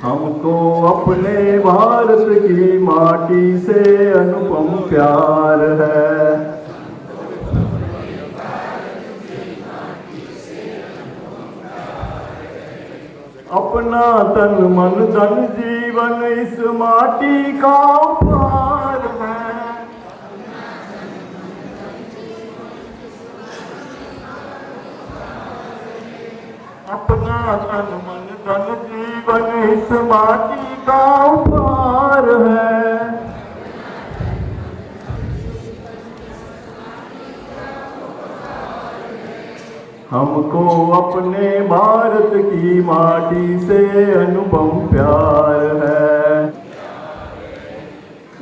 हमको अपने भारत की माटी से अनुपम प्यार है। अपना तन मन धन जीवन इस माटी का उपहार है। अपना तन मन धन जीवन इस माटी का उपहार है। हमको अपने भारत की माटी से अनुपम प्यार है।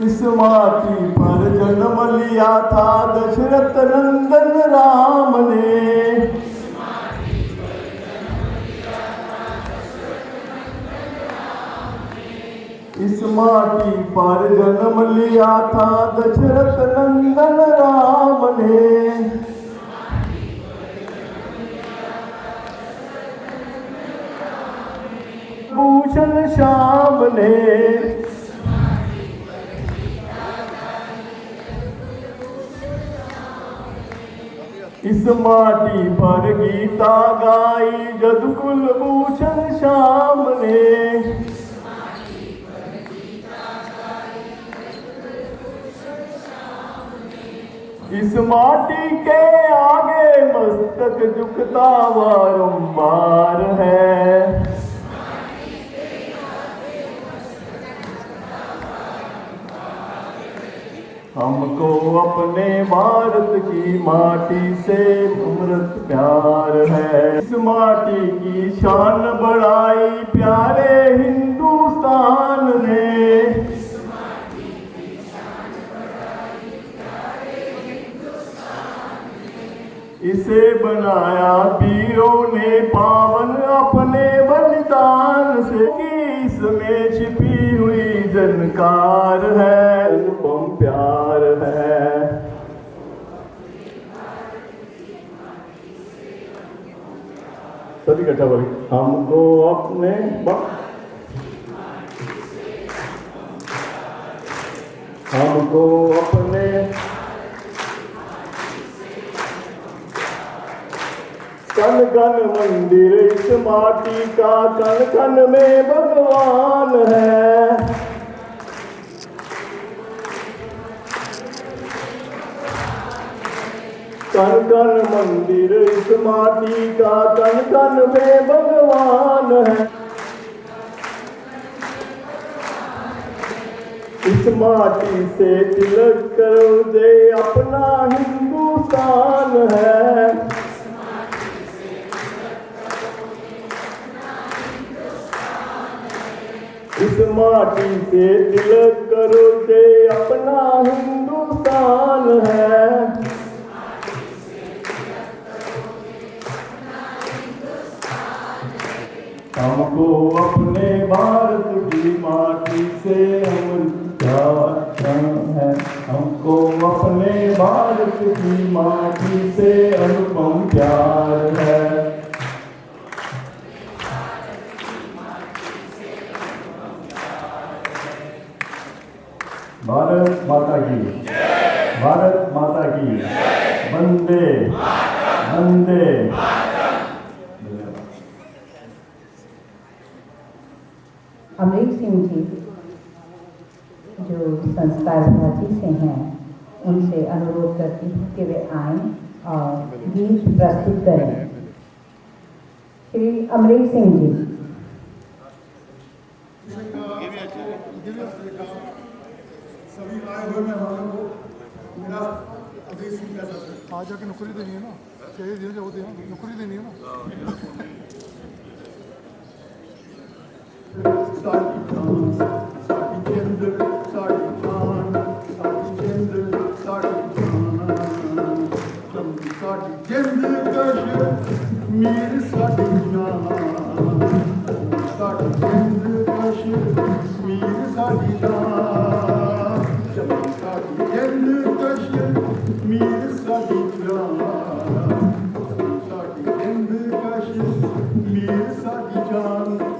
इस माटी पर जन्म लिया था दशरथ नंदन राम ने। इस माटी पर जन्म लिया था दशरथ नंदन राम ने। भूषण श्याम ने इस माटी पर गीता गाई जदकुल भूषण श्याम ने। इस माटी के आगे मस्तक झुकता बारंबार है। हमको अपने भारत की माटी से अमृत प्यार है। इस माटी की शान बढ़ाई प्यारे हिंदुस्तान वीरों ने पावन अपने बलिदान से इसमें छिपी हुई जनकार है, अनुपम प्यार है। सभी इकट्ठा बोली, हमको अपने हमको अपने कन कन मंदिर इस माटी का, कन कन में भगवान है। कन कन मंदिर इस माटी का, कन कन में भगवान है। इस माटी से तिलक करो दे अपना हिंदुस्तान है। इस माटी से तिलक करो दे अपना हिंदुस्तान है। हमको अपने भारत की माटी से प्यार है। हमको अपने भारत की माटी से अनुपम प्यार है। भारत माता की, भारत माता की, वंदे वंदे। अमरीक सिंह जी जो संस्कार भारती से हैं, उनसे अनुरोध करती हूँ कि वे आएं और गीत प्रस्तुत करें। श्री अमरीक सिंह जी। सभी आए हुए मेहमानों को मेरा अभी सिंह का आज जाके नौकरी देनी है ना, चाहिए देना होते हैं, नौकरी देनी है ना। साड़ी जान साड़ी जिंद साड़ी जान साड़ी जिंद साड़ी जान साड़ी जिंद कश्मीर साड़ी जान साड़ी जिंद कश्मीर साड़ी जान साड़ी जिंद कश्मीर साड़ी जान साड़ी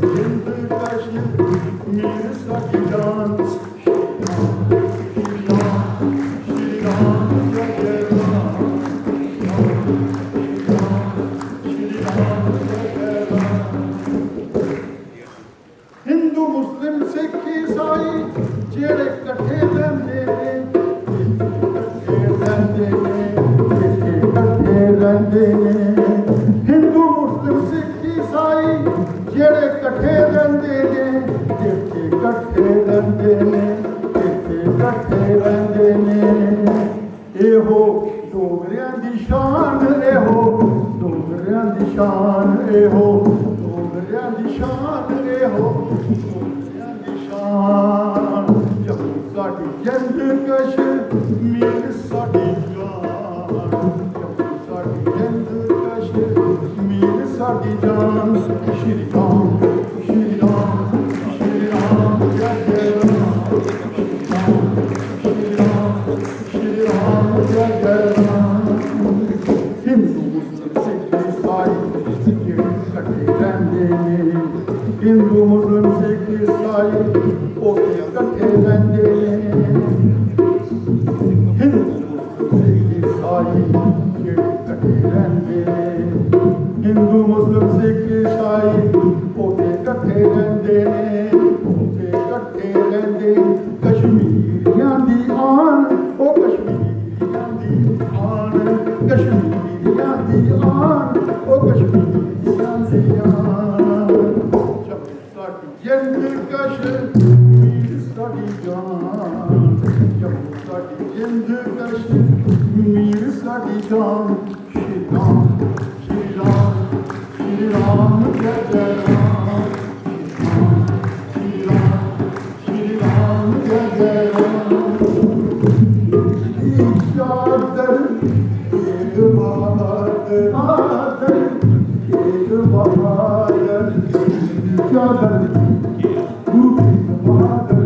जिंद कश्मीर साड़ी जान। हिंदू मुस्लिम सिख ईसाई जेड़े कट्ठे रहंदे ने, कट्ठे रहंदे ने। हिंदू मुस्लिम सिख ईसाई जेड़े कट्ठे रहंदे ने, जिथे कट्ठे रहंदे ने, जिथे कट्ठे रहंदे ने। एहो डोगरियां दी शान, एहो डोगरियां दी शान, एहो डोगरियां दी शान, एहो डोगरियां दी शान। जम्मू साडी जिंद कश्मीर साडी जान, जम्मू साडी जिंद कश्मीर साडी जान। श्री राम श्री राम श्री राम जय जय राम, श्री राम श्री राम जय जय राम। हिंदू मुस्लिम सिख ईसाई जेड़े कट्ठे रहंदे ने, हिंदू मुस्लिम सिख ईसाई ओके कट्ठे रहंदे ने। हिंदू मुस्लिम सिख ईसाई जेड़े कट्ठे रहंदे ने, हिंदू मुस्लिम सिख ईसाई ओके कट्ठे रहंदे ने, ओके कट्ठे रहंदे। कश्मीरियां दी आन, ओ कश्मीरियां दी आन, कश्मीरियां दी आन, ओ कश्मीरियां दी आन। जम्मू साडी जिंद कश्मीर साडी जान, जम्मू साडी जिंद कश्मीर साडी साडी जान श्री राम श्री राम श्री राम जय जय राम श्री राम श्री राम जय जय राम चादर एक बहादुर चादर एक बहादुर चादर गुरु एक बहादुर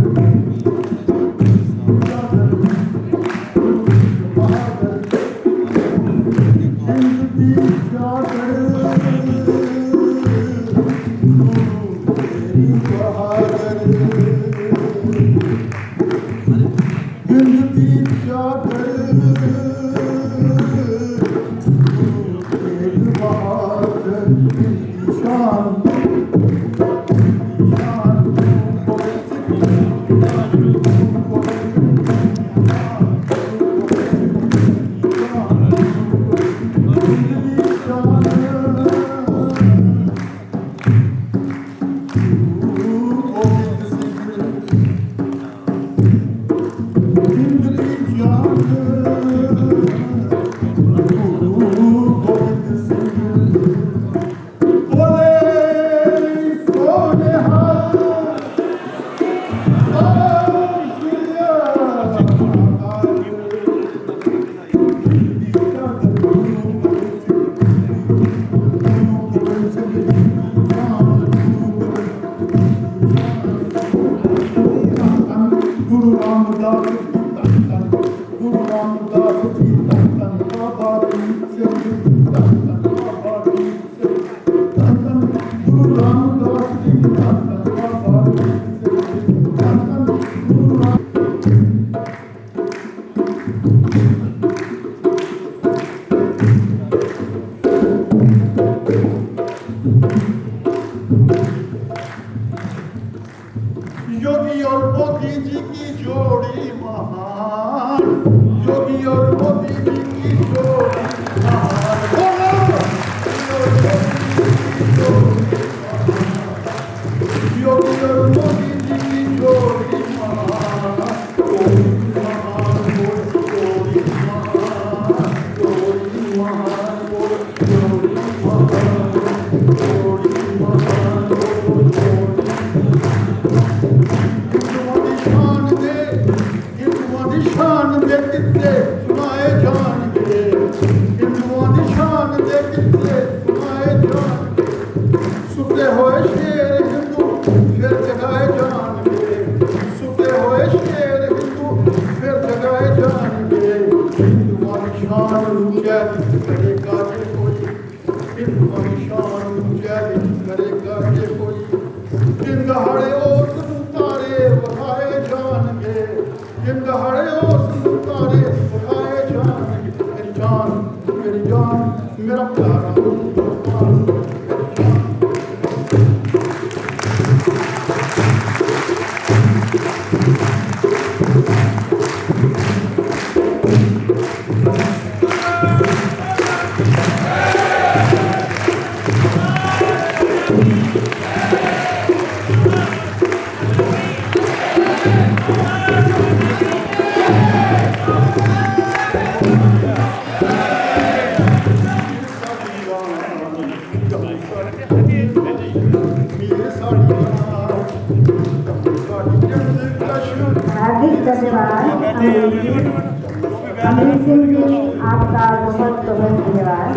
योगी और मोदी जी की जोड़ी महान योगी और मोदी जी की जोड़ी योगी और मोदी जी की जोड़ी महान जोड़ी महान जोड़ी महान जोड़ी महान जोड़ी महान शान दे कितने सुनाए जाएंगे हिंदुओं की शान दे कितने सुनाए जाएंगे सुते हुए शेर हिंदू फिर जगाए जाएंगे सुते हुए शेर हिंदू फिर जगाए जाएंगे हिंदुओं की शान ऊंचाई करेगा ये कोई हिंदुओं की शान ऊंचाई करेगा ये कोई दिन दहाड़े ओस तारे बखाए जाएंगे दिन दहाड़े ओस तारे बखाए जाएंगे मेरी जान मेरा प्यारा हिंदुस्तान हार्दिक धन्यवाद अमरीक सिंह जी, आपका बहुत बहुत धन्यवाद।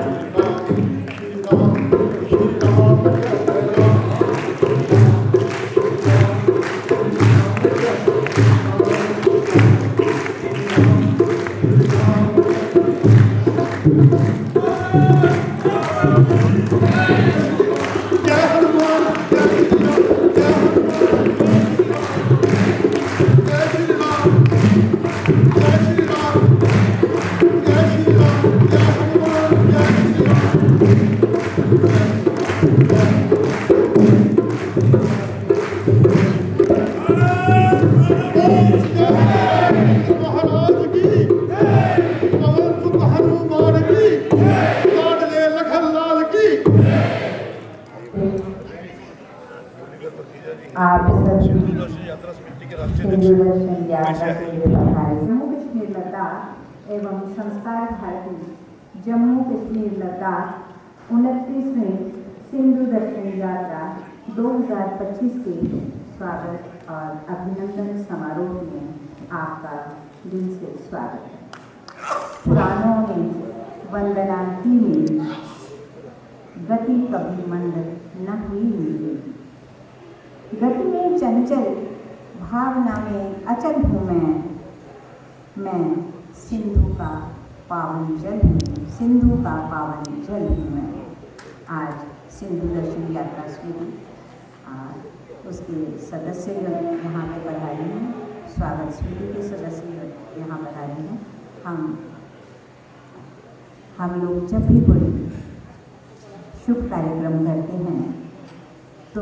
आप हिंदू दर्शन यात्रा के लिए पधारे। निर्माता एवं संस्कार भारती जम्मू कश्मीर लद्दाख 29वें सिंधु दर्शन यात्रा 2025 के स्वागत और अभिनंदन समारोह में आपका दिल से स्वागत है। पुराणों में वंदना की मेरी, गति कभी मंद न हुई मेरी। गति में चंचल, भावना में अचल हूँ मैं सिंधु का पावन जल हूँ, सिंधु का पावन जल हूँ मैं। आज सिंधु दर्शन यात्रा स्मृति उसके सदस्य यहाँ पे पधारे हैं, स्वागत स्मृति के सदस्य यहाँ पधारे हैं। हम लोग जब भी कोई शुभ कार्यक्रम करते हैं तो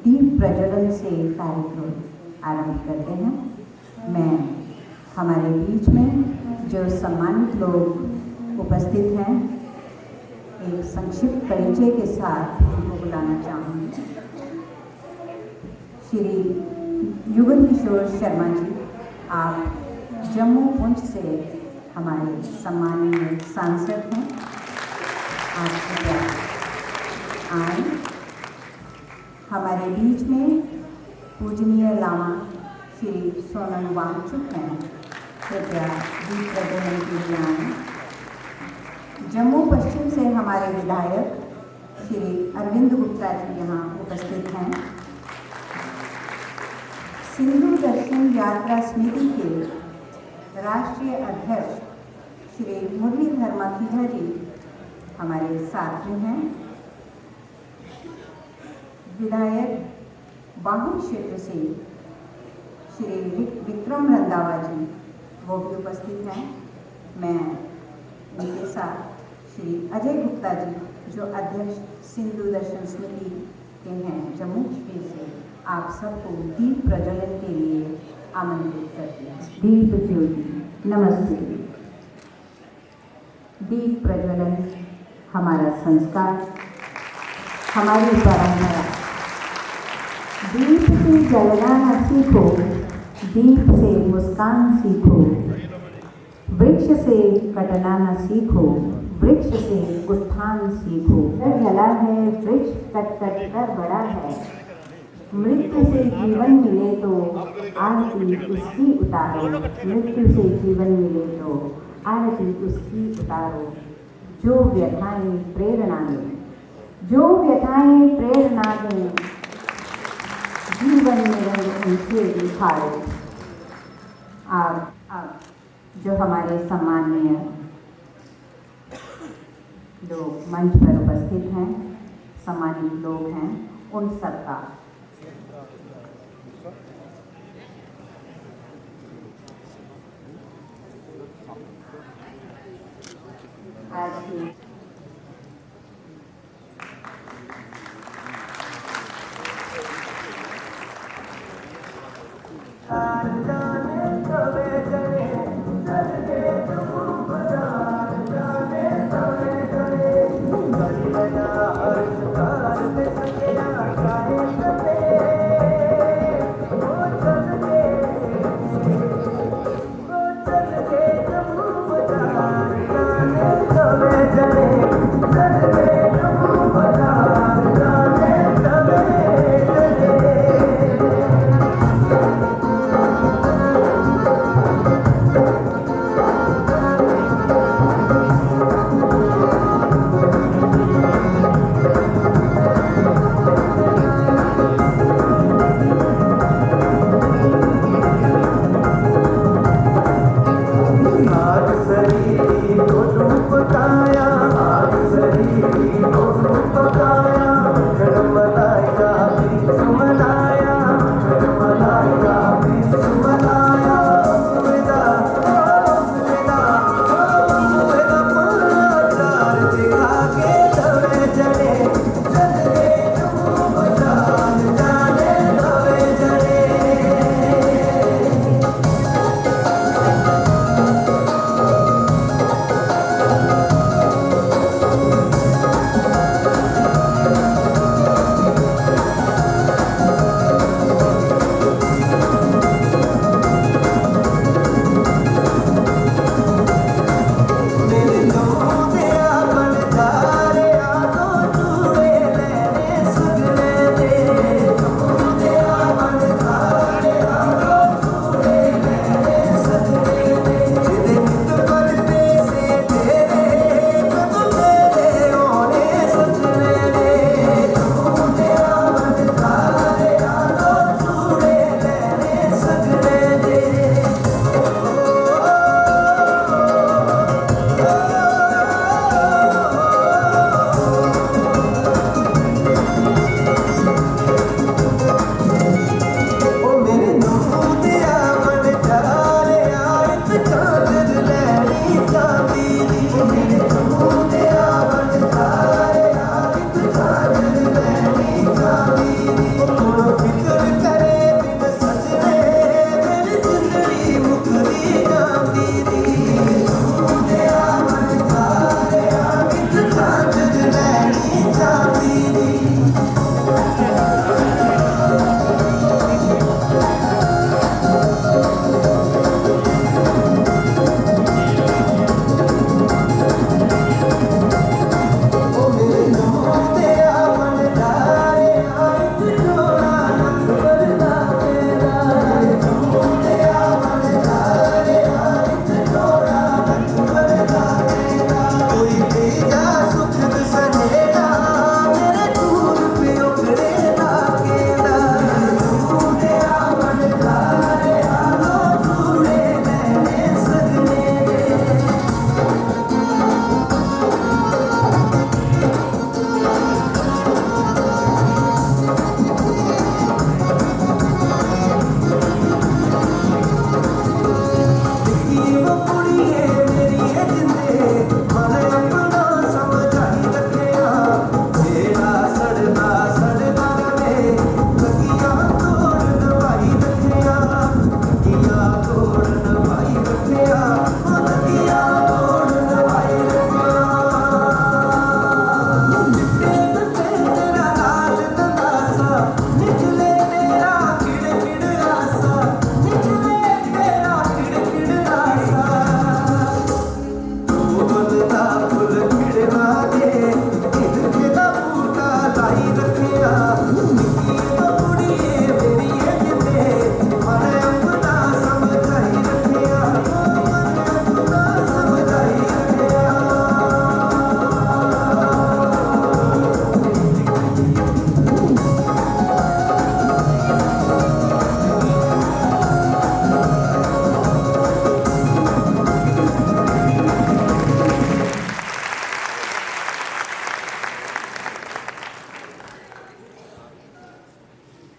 दीप प्रज्वलन से कार्यक्रम आरंभ करते हैं। मैं हमारे बीच में जो सम्मानित लोग उपस्थित हैं, एक संक्षिप्त परिचय के साथ उनको बुलाना चाहूँगी। श्री युगल किशोर शर्मा जी, आप जम्मू पुंछ से हमारे सम्मानीय सांसद हैं। आप कृपया आए। हमारे बीच में पूजनीय लामा श्री सोनम वांगचुक हैं, कृपया दीप प्रज्वलन के लिए आए। जम्मू पश्चिम से हमारे विधायक श्री अरविंद गुप्ता जी यहाँ उपस्थित हैं। सिंधु दर्शन यात्रा समिति के राष्ट्रीय अध्यक्ष श्री मुरलीधर माखीजा जी हमारे साथ में हैं। विधायक बाहुल क्षेत्र से श्री विक्रम रंधावा जी वो भी उपस्थित हैं। मैं उनके साथ श्री अजय गुप्ता जी जो अध्यक्ष सिंधु दर्शन समिति के हैं जम्मू कश्मीर से, आप सबको दीप प्रज्वलन के लिए आमंत्रित करते हैं। दीप ज्योति नमस्ते। दीप प्रज्वलन हमारा संस्कार, हमारी परंपरा। दीप से जलना न सीखो, दीप से मुस्कान सीखो। वृक्ष से कटना न सीखो, वृक्ष से उत्थान सीखो। जला है वृक्ष कट कट कर बड़ा है, मृत्यु से जीवन मिले तो आरती उसकी उतारो। मृत्यु से जीवन मिले तो आरती उसकी उतारो। जो व्यथाएं प्रेरणा दें, जो व्यथाएं प्रेरणा दें, जीवन में रंग उनसे दिखाओ। आप जो हमारे सम्माननीय लोग मंच पर उपस्थित हैं, सम्मानित लोग हैं, उन सबका आज की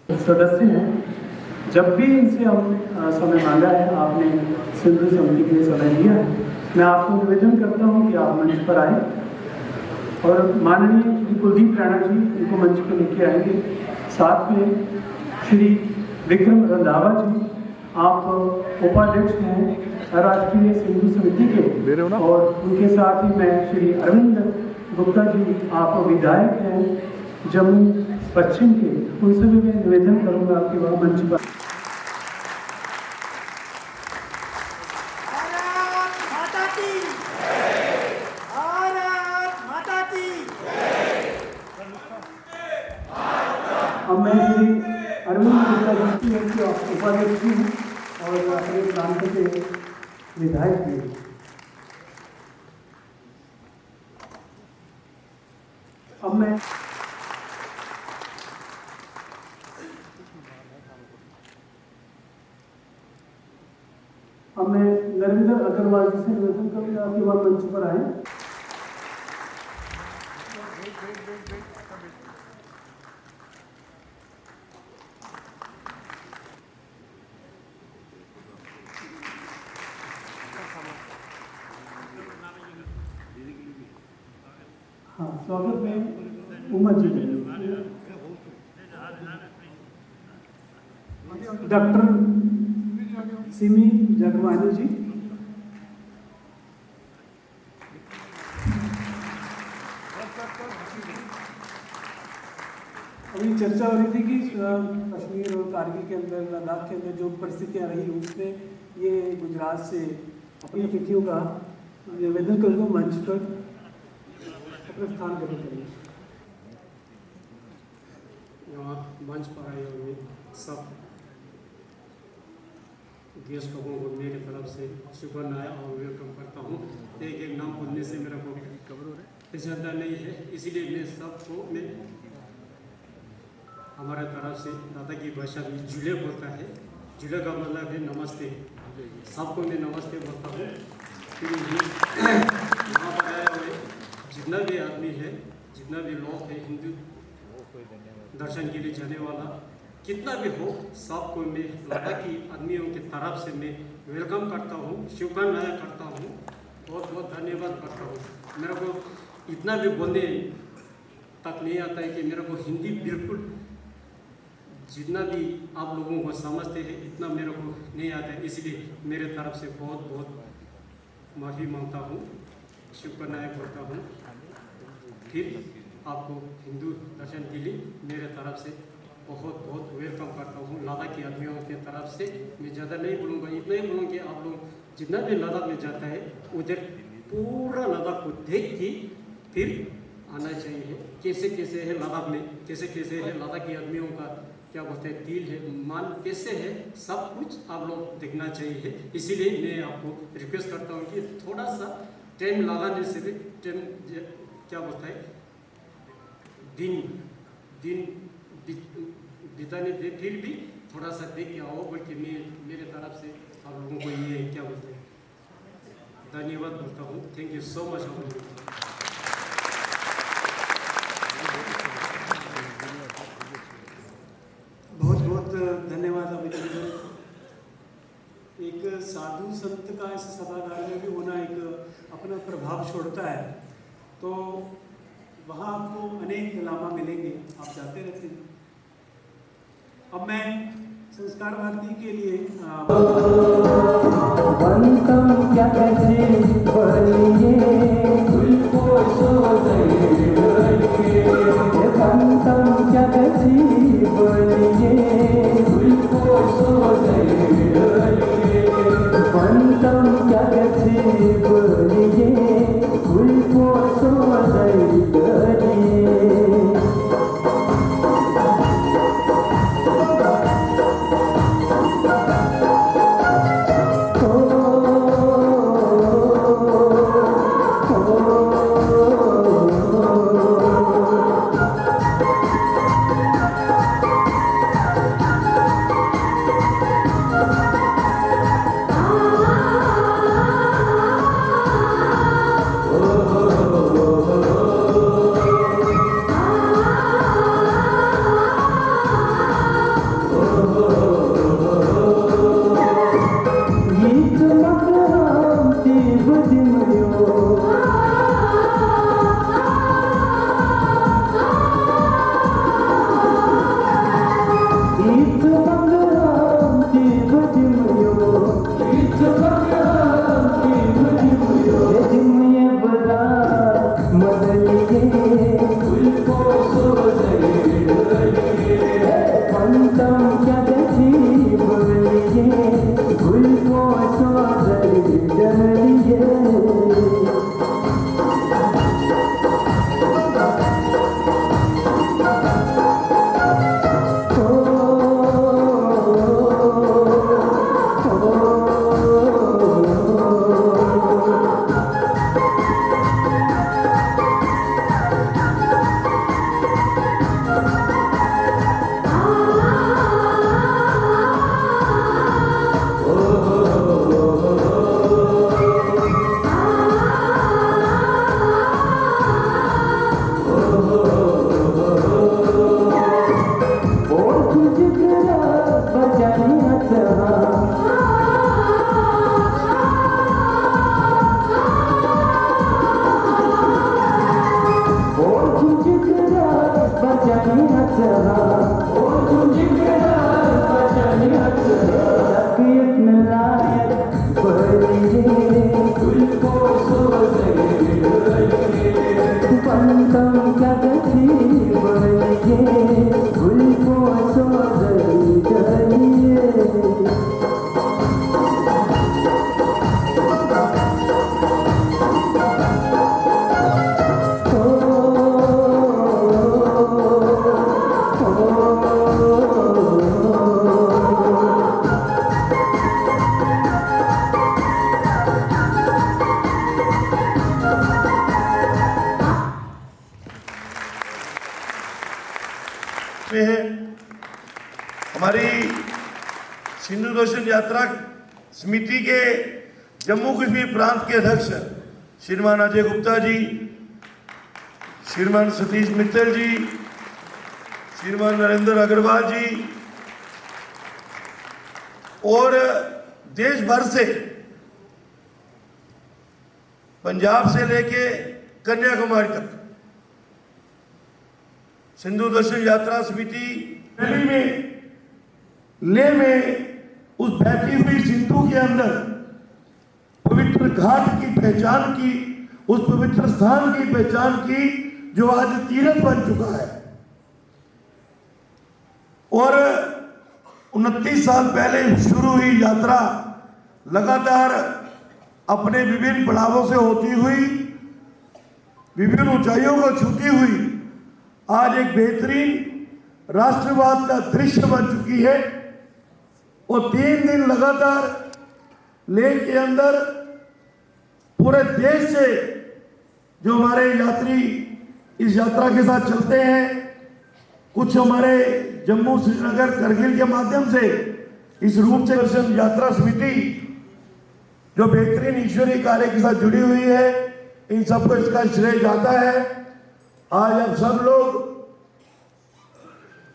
सदस्य हैं, जब भी इनसे हम समय मांगा है, आपने सिंधु समिति के लिए समय दिया है। मैं आपको निवेदन करता हूं कि आप मंच पर आए और माननीय श्री कुलदीप राणा जी इनको मंच पर लेके आएंगे। साथ में श्री विक्रम रंधावा जी, आप उपाध्यक्ष हैं राष्ट्रीय सिंधु समिति के, और उनके साथ ही मैं श्री अरविंद गुप्ता जी, आप विधायक हैं जम्मू पश्चिम के, उनसे भी मैं निवेदन करूंगा कि वह मंच पर। अब मैं श्री अरविंद गुप्ता जी की उपाध्यक्ष हूँ और अपने प्रांत के विधायक भी। अब मैं नरेंद्र अग्रवाल जी से निवेदन करूंगा कि वह मंच पर आए। हाँ, स्वागत में उमा जी, डॉक्टर सिमी जगवानी जी, अभी चर्चा हो रही थी कि कश्मीर और कारगिल के अंदर, लद्दाख के अंदर जो परिस्थितियाँ रही, उसमें ये गुजरात से अपनी अतिथियों का निवेदन करूँगा मंच पर अपने स्थान ग्रहण करेंगे। यहाँ मंच पर आए हुए सब गेस्ट लोगों को मेरी तरफ से शुभकामनाएं और वेलकम करता हूँ। एक एक नाम बोलने से मेरा को ज़्यादा नहीं है, इसीलिए मैं सबको मैं हमारे तरफ से दादा की भाषा में जुले बोलता है। जुले का मतलब है नमस्ते, सबको मैं नमस्ते बोलता हूँ। यहाँ पर आए हुए जितना भी आदमी है, जितना भी लोग है, हिंदू दर्शन के लिए जाने वाला कितना भी हो, सबको मैं लद्दाखी आदमियों की तरफ से मैं वेलकम करता हूँ, शुभकामनाएं करता हूँ, बहुत बहुत धन्यवाद करता हूँ। मेरे को इतना भी बोलने तक नहीं आता है कि मेरे को हिंदी बिल्कुल जितना भी आप लोगों को समझते हैं इतना मेरे को नहीं आता है, इसलिए मेरे तरफ से बहुत बहुत माफ़ी मांगता हूँ, शुभकामनाएं करता हूँ। फिर आपको हिंदू दर्शन के लिए मेरे तरफ से बहुत बहुत वेलकम करता हूँ। लद्दाख के आदमियों की तरफ से मैं ज़्यादा नहीं बोलूँगा, इतना ही बोलूँगा कि आप लोग जितना भी लद्दाख में जाता है उधर पूरा लद्दाख को देख के फिर आना चाहिए। कैसे कैसे है लद्दाख में, कैसे कैसे है लद्दाख के आदमियों का क्या बोलते हैं दिल है, मन कैसे है, सब कुछ आप लोग देखना चाहिए। इसीलिए मैं आपको रिक्वेस्ट करता हूँ कि थोड़ा सा टाइम लगाने से भी टाइम क्या बोलता है दिन बिताने दे, फिर भी थोड़ा सा देख के आओ बोल के मैं मेरे तरफ से आप लोगों को ये क्या बोलते हैं धन्यवाद बोलता हूँ। Thank you so much. आप लोगों को बहुत बहुत धन्यवाद अभिनंदन। एक साधु संत का इस सभागार में भी होना एक अपना प्रभाव छोड़ता है, तो वहाँ आपको अनेक लामा मिलेंगे, आप जाते रहते हैं। अब मैं संस्कार भारती के लिए हमारी सिंधु दर्शन यात्रा समिति के जम्मू कश्मीर प्रांत के अध्यक्ष श्रीमान अजय गुप्ता जी, श्रीमान सतीश मित्तल जी, श्रीमान नरेंद्र अग्रवाल जी और देश भर से, पंजाब से लेके कन्याकुमारी तक सिंधु दर्शन यात्रा समिति दिल्ली में, लेह में उस बहती हुई सिंधु के अंदर पवित्र घाट की पहचान की, उस पवित्र स्थान की पहचान की जो आज तीर्थ बन चुका है। और 29 साल पहले शुरू हुई यात्रा लगातार अपने विभिन्न पड़ावों से होती हुई, विभिन्न ऊंचाइयों को छूती हुई आज एक बेहतरीन राष्ट्रवाद का दृश्य बन चुकी है। और 3 दिन लगातार लेह के अंदर पूरे देश से जो हमारे यात्री इस यात्रा के साथ चलते हैं, कुछ हमारे जम्मू श्रीनगर करगिल के माध्यम से इस रूप से दर्शन यात्रा समिति जो बेहतरीन ईश्वरीय कार्य के साथ जुड़ी हुई है, इन सबको इसका श्रेय जाता है। आज अब सब लोग,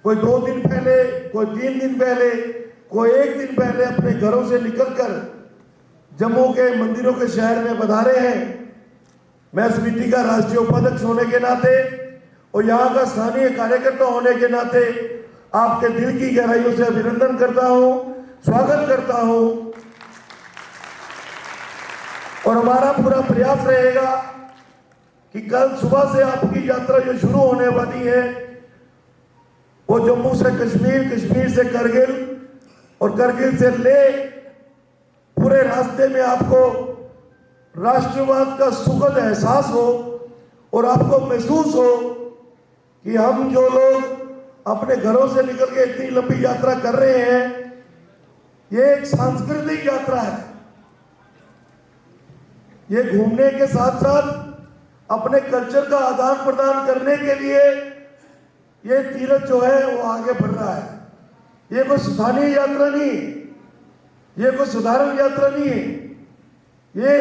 कोई 2 दिन पहले, कोई 3 दिन पहले, कोई 1 दिन पहले अपने घरों से निकलकर जम्मू के मंदिरों के शहर में पधारे हैं। मैं समिति का राष्ट्रीय उपाध्यक्ष होने के नाते और यहाँ का स्थानीय कार्यकर्ता होने के नाते आपके दिल की गहराइयों से अभिनंदन करता हूँ, स्वागत करता हूँ। और हमारा पूरा प्रयास रहेगा कि कल सुबह से आपकी यात्रा जो शुरू होने वाली है वो जम्मू से कश्मीर, कश्मीर से करगिल और करगिल से लेह, पूरे रास्ते में आपको राष्ट्रवाद का सुखद एहसास हो और आपको महसूस हो कि हम जो लोग अपने घरों से निकल के इतनी लंबी यात्रा कर रहे हैं, ये एक सांस्कृतिक यात्रा है। ये घूमने के साथ साथ अपने कल्चर का आदान प्रदान करने के लिए ये तीर्थ जो है वो आगे बढ़ रहा है। ये कोई स्थानीय यात्रा नहीं है, ये कोई साधारण यात्रा नहीं है। ये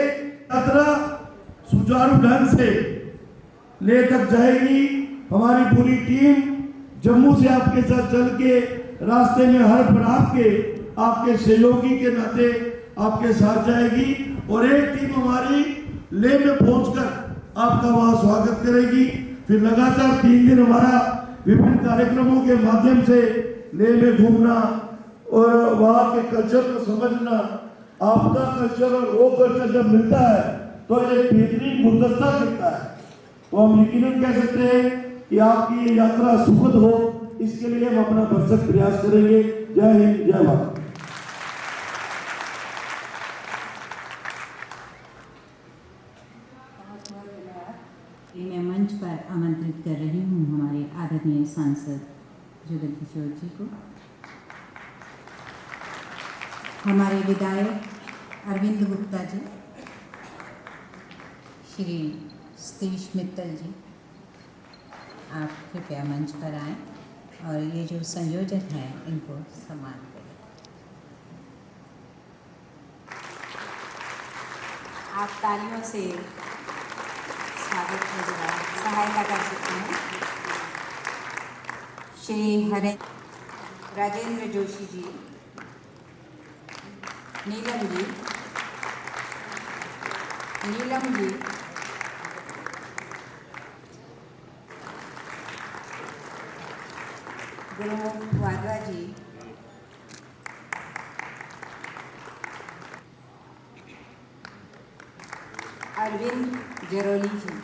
यात्रा सुचारू ढंग से ले तक जाएगी। हमारी पूरी टीम जम्मू से आपके साथ चल के रास्ते में हर पड़ाव के आपके सहयोगी के नाते आपके साथ जाएगी और एक टीम हमारी लेह में पहुंचकर आपका वहां स्वागत करेगी। फिर लगातार 3 दिन हमारा विभिन्न कार्यक्रमों के माध्यम से लेह में घूमना और वहाँ के कल्चर को समझना, आपका कल्चर और वो कल्चर जब मिलता है तो एक बेहतरीन गुलदस्ता मिलता है। तो हम यकीनन कह सकते हैं कि आपकी ये यात्रा सुखद हो, इसके लिए हम अपना भरसक प्रयास करेंगे। जय हिंद, जय भारत। मैं मंच पर आमंत्रित कर रही हूँ हमारे आदरणीय सांसद जुगल किशोर जी को, हमारे विधायक अरविंद गुप्ता जी, श्री सतीश मित्तल जी, आप कृपया मंच पर आएं और ये जो संयोजक हैं इनको सम्मान करें। आप तालियों से स्वागत में सहायता कर सकते हैं। श्री हरे राजेंद्र जोशी जी, नीलम जी, गुरु वाधवा जी, अरविंद जरोली जी,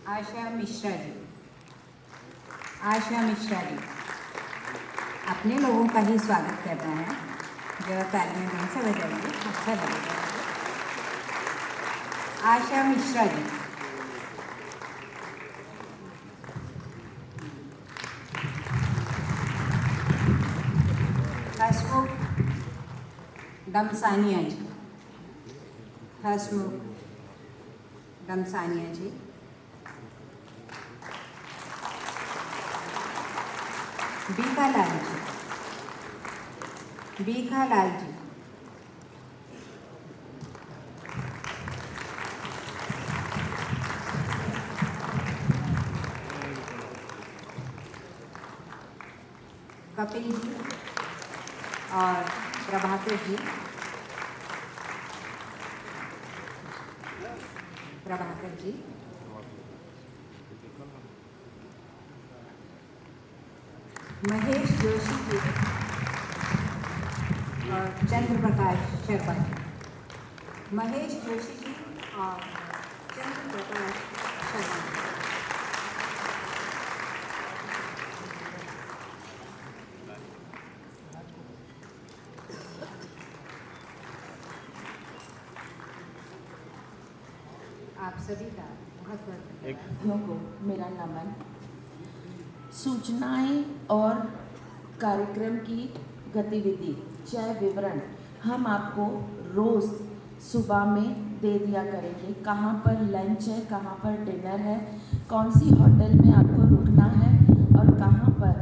आशा मिश्रा जी, अपने लोगों का ही स्वागत करना है। जरा तालियां ढंग से बजाइए, अच्छा लगेगा। आशा मिश्रा जी, डमसानिया जी, हसमुख डमसानिया जी, बीकालाल जी, बीकालाल जी, कपिल जी और प्रभाकर जी, प्रभाकर जी, महेश जोशी जी और चंद्र प्रकाश शर्मा जी, महेश जोशी जी और चंद्र प्रकाश शर्मा जी। आप सभी का बहुत साथियों को मेरा नमन। सूचनाएं और कार्यक्रम की गतिविधि चाहे विवरण हम आपको रोज़ सुबह में दे दिया करेंगे। कहाँ पर लंच है, कहाँ पर डिनर है, कौन सी होटल में आपको रुकना है और कहाँ पर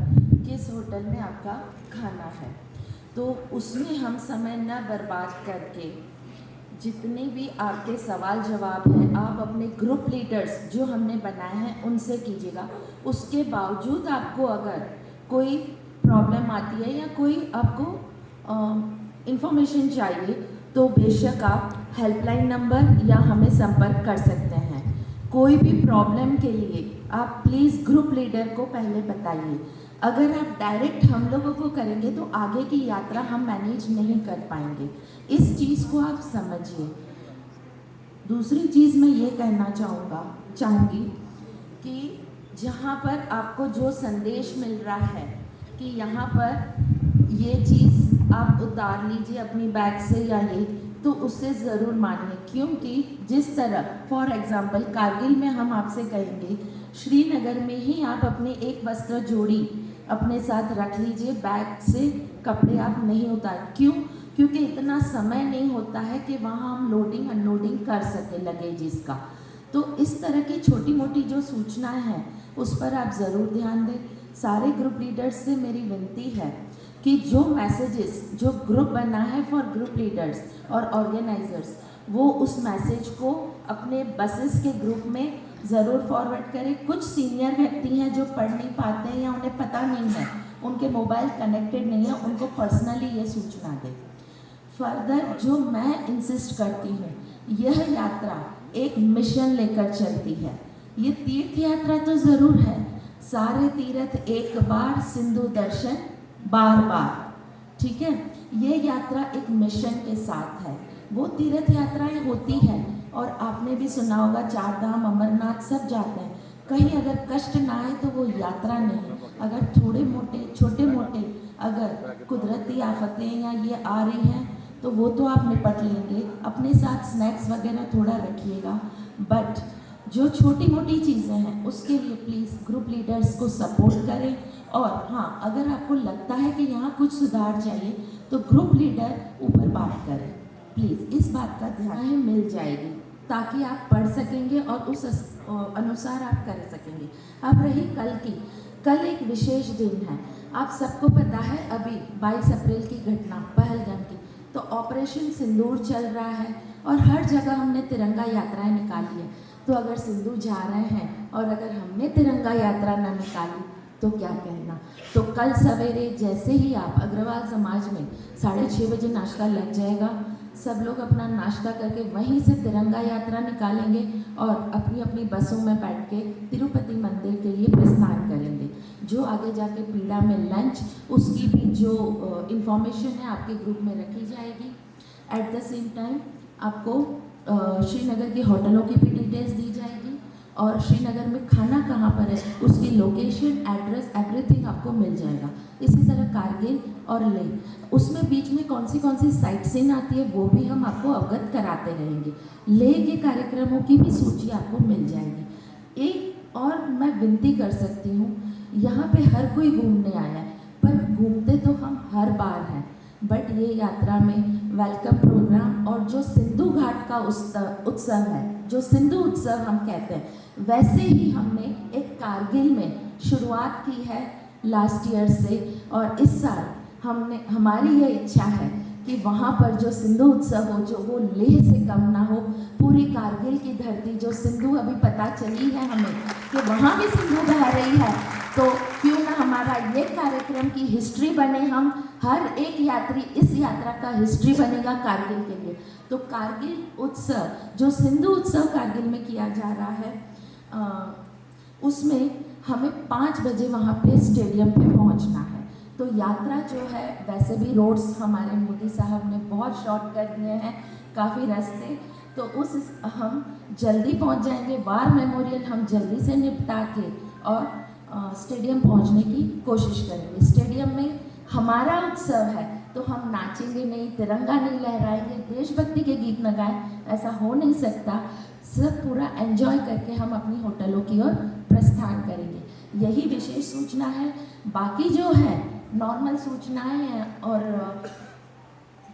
किस होटल में आपका खाना है। तो उसमें हम समय न बर्बाद करके जितने भी आपके सवाल जवाब हैं आप अपने ग्रुप लीडर्स जो हमने बनाए हैं उनसे कीजिएगा। उसके बावजूद आपको अगर कोई प्रॉब्लम आती है या कोई आपको इंफॉर्मेशन चाहिए तो बेशक आप हेल्पलाइन नंबर या हमें संपर्क कर सकते हैं। कोई भी प्रॉब्लम के लिए आप प्लीज़ ग्रुप लीडर को पहले बताइए। अगर आप डायरेक्ट हम लोगों को करेंगे तो आगे की यात्रा हम मैनेज नहीं कर पाएंगे। इस चीज़ को आप समझिए। दूसरी चीज़ मैं ये कहना चाहूँगी कि जहाँ पर आपको जो संदेश मिल रहा है कि यहाँ पर ये चीज़ आप उतार लीजिए अपनी बैग से या ये, तो उससे ज़रूर मानिए। क्योंकि जिस तरह फॉर एग्ज़ाम्पल कारगिल में हम आपसे कहेंगे श्रीनगर में ही आप अपने एक वस्त्र जोड़ी अपने साथ रख लीजिए, बैग से कपड़े आप नहीं उतार। क्यों? क्योंकि इतना समय नहीं होता है कि वहाँ हम लोडिंग अनलोडिंग कर सकें लगेजेस का। तो इस तरह की छोटी मोटी जो सूचनाएं हैं उस पर आप ज़रूर ध्यान दें। सारे ग्रुप लीडर्स से मेरी विनती है कि जो मैसेजेस जो ग्रुप बना है फॉर ग्रुप लीडर्स और ऑर्गेनाइजर्स, वो उस मैसेज को अपने बसेस के ग्रुप में ज़रूर फॉरवर्ड करें। कुछ सीनियर व्यक्ति हैं जो पढ़ नहीं पाते हैं या उन्हें पता नहीं है, उनके मोबाइल कनेक्टेड नहीं है, उनको पर्सनली ये सूचना दें। फर्दर जो मैं इंसिस्ट करती हूँ, यह यात्रा एक मिशन लेकर चलती है। ये तीर्थ यात्रा तो ज़रूर है, सारे तीर्थ एक बार, सिंधु दर्शन बार बार, ठीक है। ये यात्रा एक मिशन के साथ है। वो तीर्थ यात्राएं होती हैं और आपने भी सुना होगा, चार धाम अमरनाथ सब जाते हैं। कहीं अगर कष्ट ना आए तो वो यात्रा नहीं। अगर थोड़े मोटे छोटे मोटे अगर कुदरती आफतें या ये आ रही हैं तो वो तो आप निपट लेंगे। अपने साथ स्नैक्स वगैरह थोड़ा रखिएगा, बट जो छोटी मोटी चीज़ें हैं उसके लिए प्लीज़ ग्रुप लीडर्स को सपोर्ट करें। और हाँ, अगर आपको लगता है कि यहाँ कुछ सुधार चाहिए तो ग्रुप लीडर ऊपर बात करें प्लीज़। इस बात का ध्यान मिल जाएगी ताकि आप पढ़ सकेंगे और उस अनुसार आप कर सकेंगे। अब रही कल एक विशेष दिन है। आप सबको पता है अभी 22 अप्रैल की घटना पहलगाम की, तो ऑपरेशन सिंदूर चल रहा है और हर जगह हमने तिरंगा यात्राएं निकाली है। तो अगर सिंधु जा रहे हैं और अगर हमने तिरंगा यात्रा न निकाली तो क्या कहना। तो कल सवेरे जैसे ही आप अग्रवाल समाज में 6:30 बजे नाश्ता लग जाएगा, सब लोग अपना नाश्ता करके वहीं से तिरंगा यात्रा निकालेंगे और अपनी अपनी बसों में बैठ के तिरुपति मंदिर के लिए प्रस्थान करेंगे। जो आगे जाके पीड़ा में लंच, उसकी भी जो इंफॉर्मेशन है आपके ग्रुप में रखी जाएगी। एट द सेम टाइम आपको श्रीनगर की होटलों की भी डिटेल्स दी जाएगी और श्रीनगर में खाना कहाँ पर है उसकी लोकेशन, एड्रेस, एवरीथिंग आपको मिल जाएगा। इसी तरह कारगिल और लेह, उसमें बीच में कौन सी साइट सीन आती है वो भी हम आपको अवगत कराते रहेंगे। लेह के कार्यक्रमों की भी सूची आपको मिल जाएगी। एक और मैं विनती कर सकती हूँ, यहाँ पे हर कोई घूमने आया है पर घूमते तो हम हर बार हैं। बट ये यात्रा में वेलकम प्रोग्राम और जो सिंधु घाट का उत्सव है, जो सिंधु उत्सव हम कहते हैं, वैसे ही हमने एक कारगिल में शुरुआत की है लास्ट ईयर से, और इस साल हमारी ये इच्छा है कि वहाँ पर जो सिंधु उत्सव हो, जो वो लेह से कम ना हो, पूरी कारगिल की धरती, जो सिंधु अभी पता चली है हमें कि वहाँ भी सिंधु बह रही है, तो क्यों ना हमारा ये कार्यक्रम की हिस्ट्री बने, हम हर एक यात्री, इस यात्रा का हिस्ट्री बनेगा कारगिल के लिए। तो कारगिल उत्सव, जो सिंधु उत्सव कारगिल में किया जा रहा है, उसमें हमें 5 बजे वहाँ पे स्टेडियम पे पहुँचना है। तो यात्रा जो है, वैसे भी रोड्स हमारे मोदी साहब ने बहुत शॉर्ट कर दिए हैं, काफ़ी रास्ते, तो हम जल्दी पहुंच जाएंगे। वार मेमोरियल हम जल्दी से निपटा के और स्टेडियम पहुंचने की कोशिश करेंगे। स्टेडियम में हमारा उत्सव है तो हम नाचेंगे नहीं, तिरंगा नहीं लहराएंगे, देशभक्ति के गीत न गाएं, ऐसा हो नहीं सकता। सब पूरा एंजॉय करके हम अपनी होटलों की ओर प्रस्थान करेंगे। यही विशेष सूचना है। बाकी जो है नॉर्मल सूचनाएं हैं और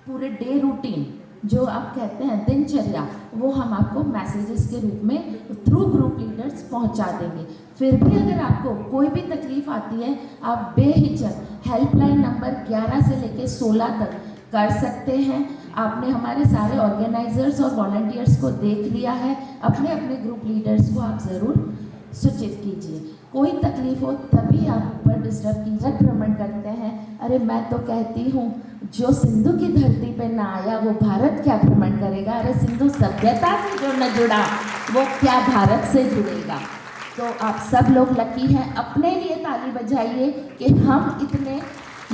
पूरे डे रूटीन जो आप कहते हैं दिनचर्या, वो हम आपको मैसेजेस के रूप में थ्रू ग्रुप लीडर्स पहुंचा देंगे। फिर भी अगर आपको कोई भी तकलीफ आती है, आप बेहिचक हेल्पलाइन नंबर 11 से लेकर 16 तक कर सकते हैं। आपने हमारे सारे ऑर्गेनाइजर्स और वॉलंटियर्स को देख लिया है, अपने अपने ग्रुप लीडर्स को आप ज़रूर सूचित कीजिए। कोई तकलीफ हो तभी आप ऊपर डिस्टर्ब कीजिए, भ्रमण करते हैं। अरे मैं तो कहती हूँ जो सिंधु की धरती पे ना आया वो भारत क्या भ्रमण करेगा। अरे सिंधु सभ्यता से जो न जुड़ा वो क्या भारत से जुड़ेगा। तो आप सब लोग लकी हैं, अपने लिए ताली बजाइए कि हम इतने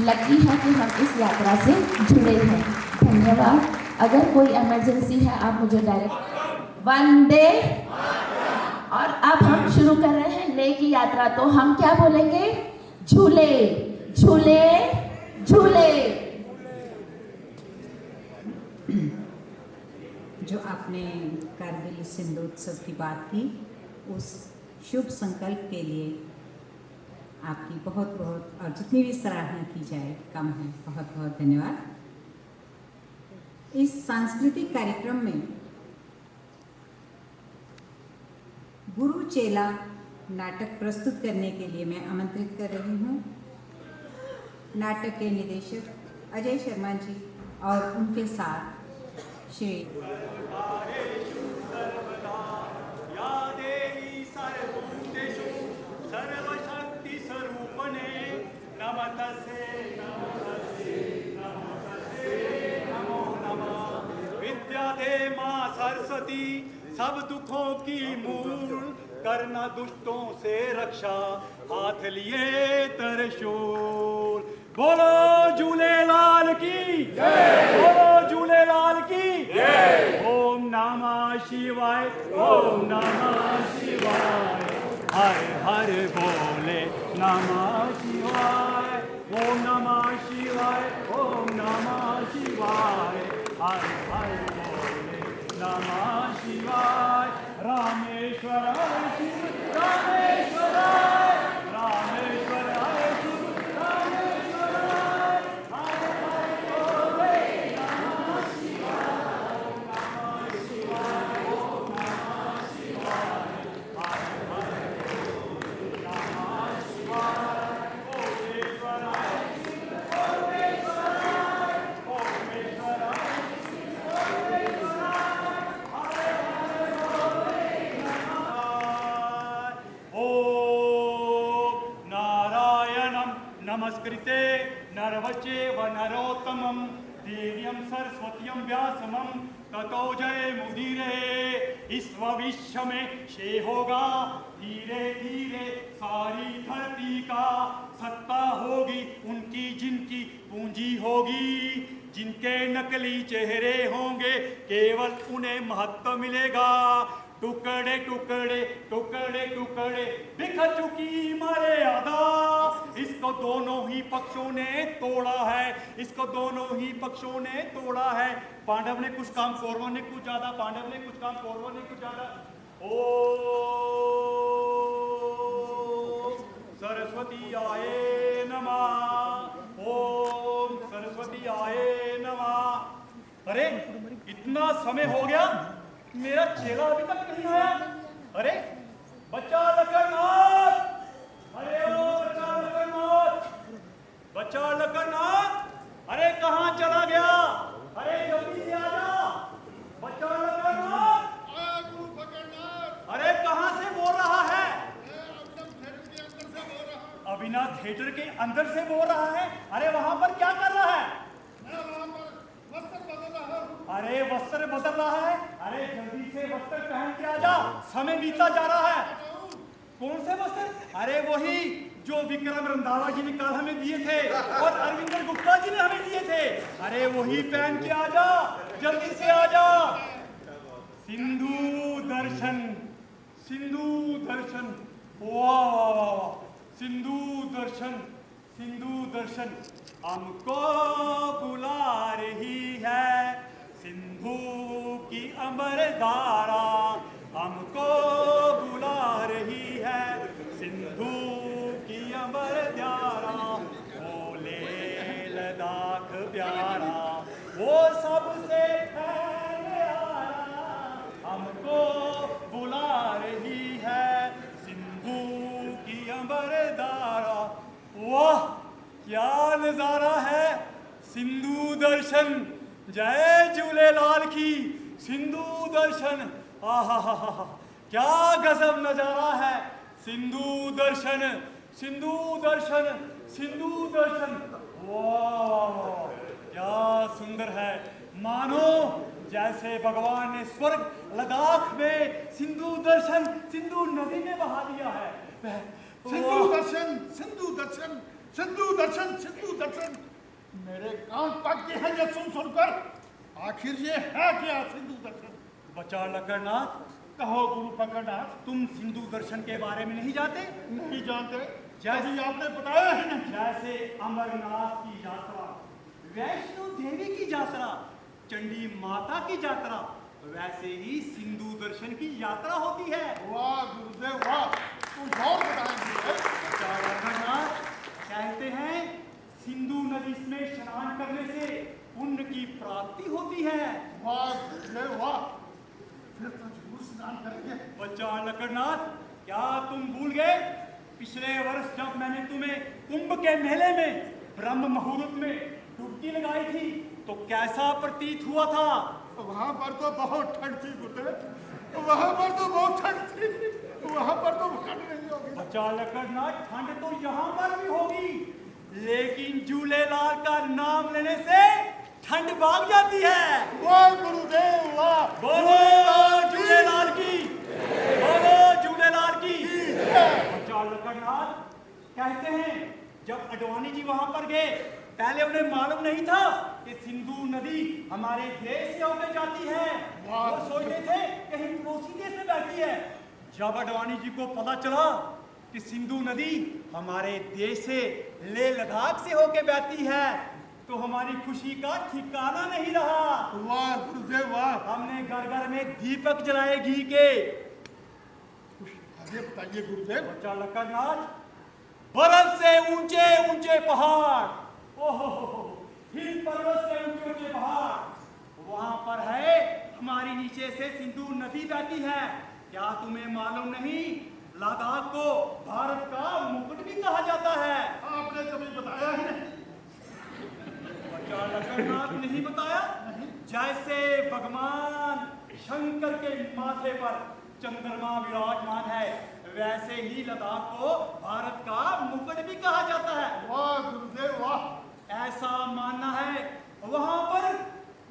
लकी हैं कि हम इस यात्रा से जुड़े हैं। धन्यवाद। अगर कोई इमरजेंसी है आप मुझे डायरेक्ट वंदे। और अब हम शुरू कर रहे हैं लेह की यात्रा, तो हम क्या बोलेंगे? झूले झूले झूले। जो आपने कारगिल सिंधु उत्सव की बात की, उस शुभ संकल्प के लिए आपकी बहुत बहुत, और जितनी भी सराहना की जाए कम है, बहुत बहुत धन्यवाद। इस सांस्कृतिक कार्यक्रम में गुरु चेला नाटक प्रस्तुत करने के लिए मैं आमंत्रित कर रही हूँ नाटक के निदेशक अजय शर्मा जी और उनके साथ श्री सर्वशक्ति स्वरूपने नमस्तस्ते नमो नमः। विद्या दे माँ सरस्वती, सब दुखों की मूल, करना दुष्टों से रक्षा, हाथ लिए त्रिशूल। बोलो झूलेलाल की जय, बोलो झूलेलाल की जय। ओम नमः शिवाय, ओम नमः शिवाय, हर हर बोले नमः शिवाय, ओम नमः शिवाय, ओम नमः शिवाय, हर हर बोले नमः शिवाय। रामेश्वराय शिव रामेश्वराय, रामेश्वराय शिव रामेश्वराय, हर हर बोले नमः शिवाय, नमः शिवाय, ओम नमः शिवाय, हर हर बोले नमः शिवाय। ओमेश्वराय शिव ओमेश्वराय, ओमेश्वराय शिव ओमेश्वराय, नमस्कृते नरवचेव नरोत्तमं, देव्यं सरस्वतीं व्यासमं ततो जय मुदीरे। इस भविष्य में शे होगा धीरे धीरे सारी धरती का, सत्ता होगी उनकी जिनकी पूंजी होगी, जिनके नकली चेहरे होंगे केवल उन्हें महत्व मिलेगा। टुकड़े टुकड़े टुकड़े टुकड़े बिखर चुकी मर्यादा, इसको दोनों ही पक्षों ने तोड़ा है, इसको दोनों ही पक्षों ने तोड़ा है। पांडव ने कुछ काम, कौरवों ने कुछ ज्यादा, पांडव ने कुछ काम, कौरवों ने कुछ ज्यादा। ओ सरस्वती आए नमः, ओम सरस्वती शिवाय नमः। अरे इतना समय हो गया, मेरा चेला अभी तक नहीं आया। अरे बच्चा लकड़नाथ, अरे ओ बच्चा लकड़नाथ, बच्चा लकड़नाथ, अरे कहाँ चला गया? अरे जल्दी से आ जा बच्चा लकड़नाथ। अरे कहाँ से बोल रहा है? अभिनव थिएटर के अंदर से बोल रहा है। अरे वहां पर क्या कर रहा है? अरे वस्त्र बदल रहा है। अरे जल्दी से वस्त्र पहन के आ जा, समय बीता जा रहा है। कौन से वस्त्र? अरे वही जो विक्रम रंधावा जी ने कल हमें दिए थे और अरविंदर गुप्ता जी ने हमें दिए थे। अरे वही पहन के आ जा, जल्दी से आ जा। सिंधु दर्शन, सिंधु दर्शन, वाह वाह वाह, सिंधु दर्शन, सिंधु दर्शन हमको बुला रही है। सिंधु की अमर धारा हमको बुला रही है। सिंधु की अमर धारा, बोले लद्दाख प्यारा, वो सबसे हमको बुला रही है। सिंधु की अमर धारा, वाह क्या नजारा है। सिंधु दर्शन, जय झूलेलाल की। सिंधु दर्शन, आहा हा हा, क्या गजब नजारा है। सिंधु दर्शन, सिंधु दर्शन, सिंधु दर्शन, वाह क्या सुंदर है। मानो जैसे भगवान ने स्वर्ग लद्दाख में सिंधु दर्शन सिंधु नदी में बहा दिया है। सिंधु दर्शन, सिंधु दर्शन, सिंधु दर्शन, सिंधु दर्शन, मेरे कान पकते हैं ये सुन सुनकर। आखिर ये है क्या सिंधु दर्शन? बच्चा लकड़नाथ, कहो गुरु फकड़नाथ। तुम सिंधु दर्शन के बारे में नहीं जानते? नहीं जानते, जैसे जैसे आपने बताया ही नहीं। जैसे अमरनाथ की यात्रा, वैष्णो देवी की यात्रा, चंडी माता की यात्रा, वैसे ही सिंधु दर्शन की यात्रा होती है। वाह गुरुदेव वाह, तुम और बताएंगे। बच्चा लकड़नाथ, कहते हैं सिंधु नदी में स्नान करने से पुण्य की प्राप्ति होती है। वाह गुरुदेव वाह, फिर तो जरूर स्नान करेंगे। बच्चा लकड़नाथ, क्या तुम भूल गए पिछले वर्ष जब मैंने तुम्हें कुंभ के मेले में ब्रह्म मुहूर्त में डुबकी लगाई थी तो कैसा प्रतीत हुआ था? वहां पर तो बहुत ठंड थी गुरुदेव, वहां पर तो बहुत ठंड थी, वहां पर तो ठंड नहीं होगी। बच्चा लकड़नाथ, ठंड तो यहाँ पर भी होगी, लेकिन झूलेलाल का नाम लेने से ठंड भाग जाती है। वाह गुरुदेव वाह, बोलो झूलेलाल की, बोलो झूलेलाल की। बच्चा लकड़नाथ, कहते हैं जब अडवाणी जी वहां पर गए, पहले उन्हें मालूम नहीं था कि सिंधु नदी हमारे देश से होकर जाती है। वो सोचते थे कहीं पड़ोसी देश में बहती है। जब अडवाणी जी को पता चला कि सिंधु नदी हमारे देश से लेह लद्दाख से होकर बहती है तो हमारी खुशी का ठिकाना नहीं रहा। वाह गुरुदेव वाह, हमने घर घर में दीपक जलाए घी के। आगे बताइए गुरुदेव। बच्चा लकड़नाथ, बर्फ से ऊंचे ऊंचे पहाड़, ओहो हिल पर्वत से ऊंचे ऊंचे पहाड़, वहां पर है हमारी नीचे से सिंधु नदी बहती है। क्या तुम्हें मालूम नहीं लद्दाख को भारत का मुकुट भी कहा जाता है? आपने कभी बताया ही नहीं। बच्चा लकड़नाथ, नहीं बताया? जैसे भगवान शंकर के माथे पर चंद्रमा विराजमान है, वैसे ही लद्दाख को भारत का मुकुट भी कहा जाता है। वाह गुरुदेव वाह, ऐसा मानना है वहां पर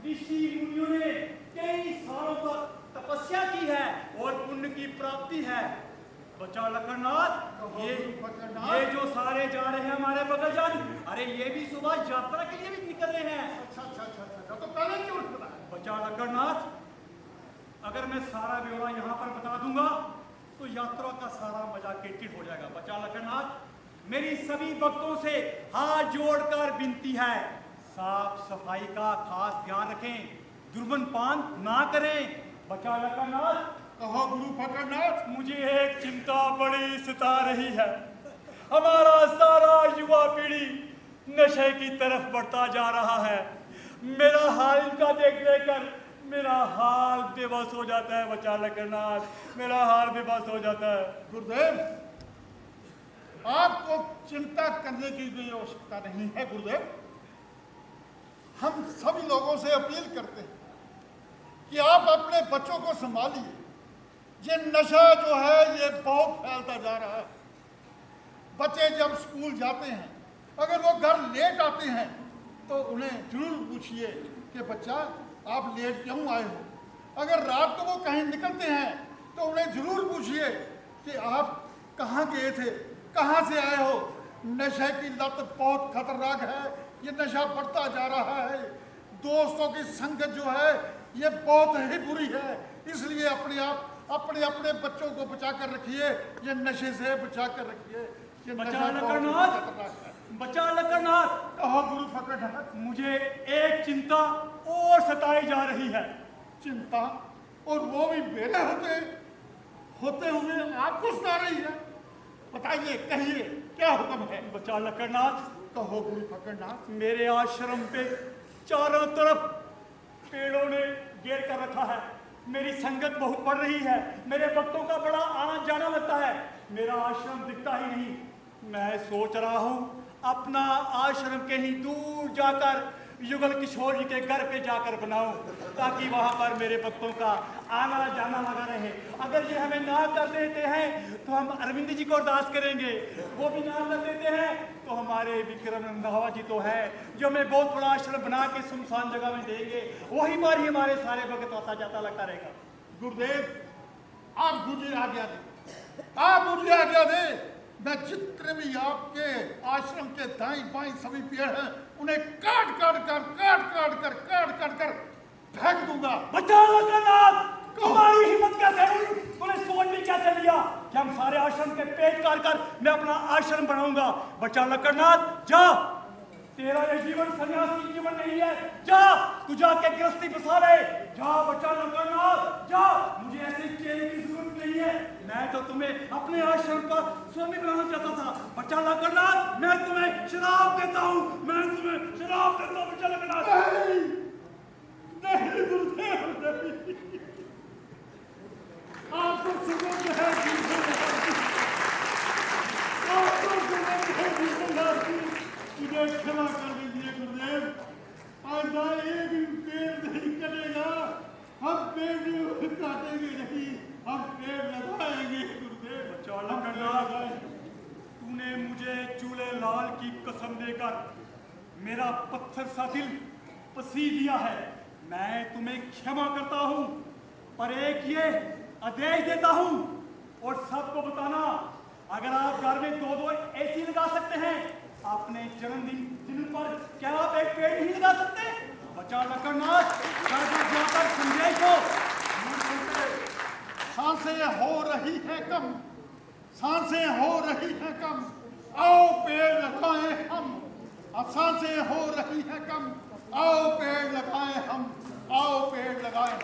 ऋषि मुनियों ने कई सालों तक तपस्या की है और पुण्य की प्राप्ति है। बच्चा लकड़नाथ, ये जो सारे जा रहे हैं हमारे बगल जान, अरे ये भी सुबह यात्रा के लिए भी निकल रहे हैं। अच्छा, तो पहले क्यों नहीं बताया? बच्चा लकड़नाथ, अगर मैं सारा ब्यौरा यहाँ पर बता दूंगा तो यात्रा का सारा मजा किरकिट हो जाएगा। बच्चा लकड़नाथ, मेरी सभी भक्तों से हाथ जोड़कर विनती है, साफ सफाई का खास ध्यान रखें, दुर्गंध पान ना करें। बच्चा लकड़नाथ, कहो गुरु फकड़नाथ। मुझे एक चिंता बड़ी सता रही है। हमारा सारा युवा पीढ़ी नशे की तरफ बढ़ता जा रहा है। मेरा हाल इनका देख कर मेरा हाल बेबस हो जाता है बच्चा लकड़नाथ, मेरा हाल बेबस हो जाता है। गुरुदेव, आपको चिंता करने की भी आवश्यकता नहीं है गुरुदेव। हम सभी लोगों से अपील करते हैं कि आप अपने बच्चों को संभालिए। ये नशा जो है ये बहुत फैलता जा रहा है। बच्चे जब स्कूल जाते हैं, अगर वो घर लेट आते हैं तो उन्हें जरूर पूछिए कि बच्चा आप लेट क्यों आए हो। अगर रात को वो कहीं निकलते हैं तो उन्हें जरूर पूछिए कि आप कहाँ गए थे, कहाँ से आए हो। नशे की लत बहुत खतरनाक है, ये नशा बढ़ता जा रहा है। दोस्तों की संगत जो है ये बहुत ही बुरी है, इसलिए अपने अपने बच्चों को बचा कर रखिए, ये नशे से बचा कर रखिए। ये बच्चा लकड़नाथ, बच्चा लकड़नाथ, कहो गुरु फकड़नाथ। मुझे एक चिंता और सताई जा रही है। चिंता? और वो भी मेरे होते हुए आपको सता रही है? बताइए, कहिए, क्या हुक्म है? बच्चा लकड़नाथ, कहो गुरु फकड़नाथ। मेरे आश्रम पे चारों तरफ पेड़ों ने घेर कर रखा है। मेरी संगत बहुत बढ़ रही है, मेरे भक्तों का बड़ा आना जाना लगता है, मेरा आश्रम दिखता ही नहीं। मैं सोच रहा हूँ अपना आश्रम कहीं दूर जाकर युगल किशोर जी के घर पे जाकर बनाऊं, ताकि वहां पर मेरे भक्तों का आना जाना लगा रहे। अगर ये हमें ना कर देते हैं तो हम अरविंद जी को अरदास करेंगे, वो भी ना कर देते हैं तो हमारे विक्रम रंधावा जी तो है जो हमें बहुत बड़ा आश्रम बना के सुनसान जगह में देंगे, वही बार ही हमारे सारे भक्त आता जाता लगता रहेगा। गुरुदेव, आप मुझे आज्ञा दें, आप मुझे आज्ञा दें। मैं जितने भी आपके आश्रम के दाई बाई सभी पेड़ हैं उन्हें काट कर फेंक दूंगा। बच्चा लकड़नाथ, तुम्हारी हिम्मत कैसे हुई? तूने सोच भी कैसे लिया कि हम सारे आश्रम के पेट काट कर मैं अपना आश्रम बनाऊंगा? बच्चा लकड़नाथ, जा, तेरा ये जीवन सन्यासी जीवन नहीं है, जा तू जाके गृहस्थी बसा ले। जा बच्चा लकड़नाथ, जा, मुझे ऐसे चेहरे की जरूरत नहीं है। मैं तो तुम्हें अपने आश्रम का स्वामी बनाना चाहता था। बच्चा लकड़नाथ, मैं तुम्हें शराब देता हूँ, मैं तुम्हें शराब देता हूँ। बच्चा लकड़नाथ, नहीं गुरुदेव, नहीं। आपको सुगंध है मुझे क्षमा कर दीजिए गुरुदेव। आइंदा एक भी पेड़ नहीं कटेगा, हम पेड़ काटेंगे नहीं, हम पेड़ लगाएंगे गुरुदेव। बच्चा लकड़नाथ, तूने मुझे चूल्हे लाल की कसम देकर मेरा पत्थर सा दिल पसी दिया है। मैं तुम्हें क्षमा करता हूँ, पर एक ये आदेश देता हूँ और सबको बताना, अगर आप घर में 2-2 एसी लगा सकते हैं, अपने जन्मदिन पर क्या आप एक पेड़ नहीं लगा सकते? बच्चा लकड़नाथ, घर पर जाकर संजय को सांसें हो रही हैं कम, सांसें हो रही हैं कम, आओ पेड़ लगाएं हम। अब सांसें हो रही हैं कम, आओ पेड़ लगाएं हम, आओ पेड़ लगाएं हम।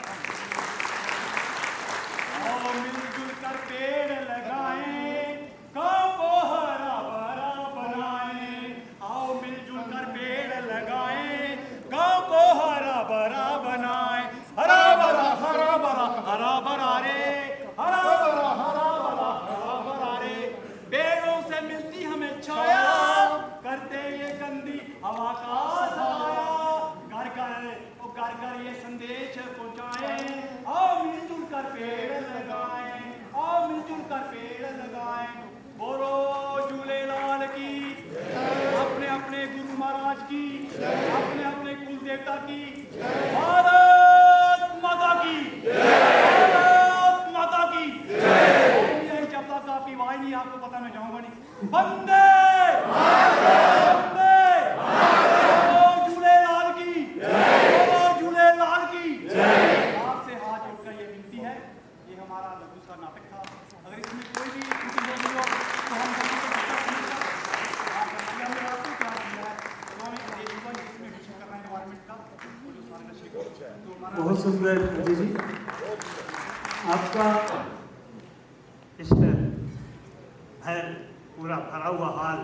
आओ मिलजुल कर पेड़ लगाएं, गाँव को हरा भरा बनाएं। आओ मिलजुल कर पेड़ लगाएं, गाँव को हरा भरा बनाएं। हरा भरा हरा भरा रे, हरा भरा हरा भरा रे। पेड़ों से मिलती हमें छाया, करते ये गंदी हवा का साया। घर घर ये संदेश पहुंचाएं, आओ मिलजुल कर पेड़ लगाएं, आओ मिलजुल कर पेड़ लगाएं। बोलो झूलेलाल की, अपने अपने गुरु महाराज की, अपने अपने कुल देवता की, भारत माता की, भारत माता की। जब तक आपकी आवाज नहीं आपको पता मैं जाऊंगा नहीं। वंदे वंदे, झूलेलाल की, झूलेलाल की। आपसे हाथ जोड़कर ये विनती है, ये हमारा लघु सा नाटक था, अगर इसमें कोई भी त्रुटि नहीं हो तो हम जल्दी से बच्चा समझकर हमने आपको क्या दिया है, उन्होंने ये जीवन जिसमें विषय करना है एनवायरमेंट का, वो जो सारे नशे को तो हमारा बहुत सुंदर अजय जी, आपका इस है पूरा भरा हुआ हाल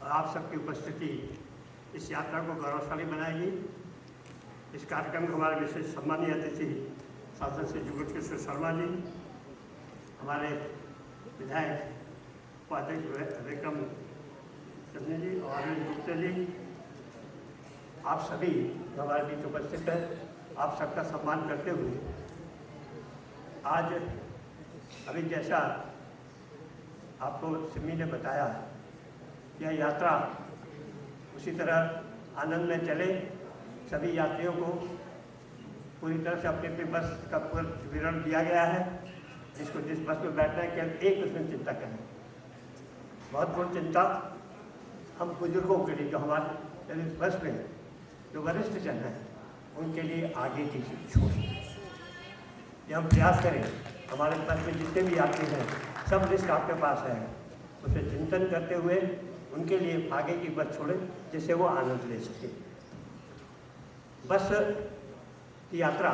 और आप सबकी उपस्थिति इस यात्रा को गौरवशाली बनाएगी। इस कार्यक्रम में हमारे विशेष सम्मानीय अतिथि सांसद श्री जुगल किशोर शर्मा जी, हमारे विधायक उपाध्यक्ष विक्रम चंद्र जी और अनिल गुप्ता जी, आप सभी हमारे बीच उपस्थित हैं, आप सबका सम्मान करते हुए आज अभी जैसा आपको सिमी ने बताया, यह यात्रा उसी तरह आनंद में चले। सभी यात्रियों को पूरी तरह से अपने अपने बस का पूरा विवरण दिया गया है, जिसको जिस बस में बैठना है केवल एक उसमें चिंता करें। महत्वपूर्ण चिंता हम बुजुर्गों के लिए जो हमारे इस बस में जो वरिष्ठ जन हैं उनके लिए आगे की छोड़ ये हम प्रयास करें। हमारे बस में जितने भी यात्री हैं सब लिस्ट आपके पास है, उसे चिंतन करते हुए उनके लिए आगे की बस छोड़ें जिससे वो आनंद ले सके। बस की यात्रा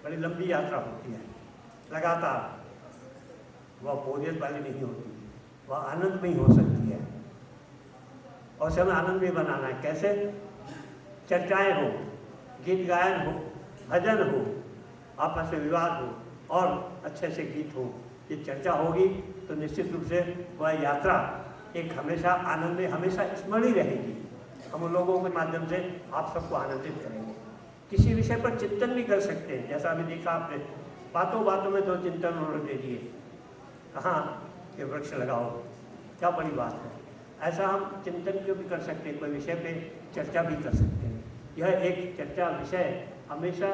बड़ी लंबी यात्रा होती है, लगातार वह बोरियत वाली नहीं होती, वह आनंद में ही हो सकती है। और समय आनंद में बनाना है कैसे? चर्चाएं हो, गीत गायन हो, भजन हो, आपस में विवाद हो और अच्छे से गीत हो। ये चर्चा होगी तो निश्चित रूप से वह यात्रा एक हमेशा आनंद में हमेशा स्मरणीय रहेगी। हम उन लोगों के माध्यम से आप सबको आनंदित करेंगे। किसी विषय पर चिंतन भी कर सकते हैं, जैसा अभी देखा आपने, बातों बातों में 2 चिंतन उन्होंने दे दिए, कहाँ ये वृक्ष लगाओ, क्या बड़ी बात है। ऐसा हम चिंतन क्यों भी कर सकते हैं, कोई विषय पे चर्चा भी कर सकते हैं। यह एक चर्चा विषय हमेशा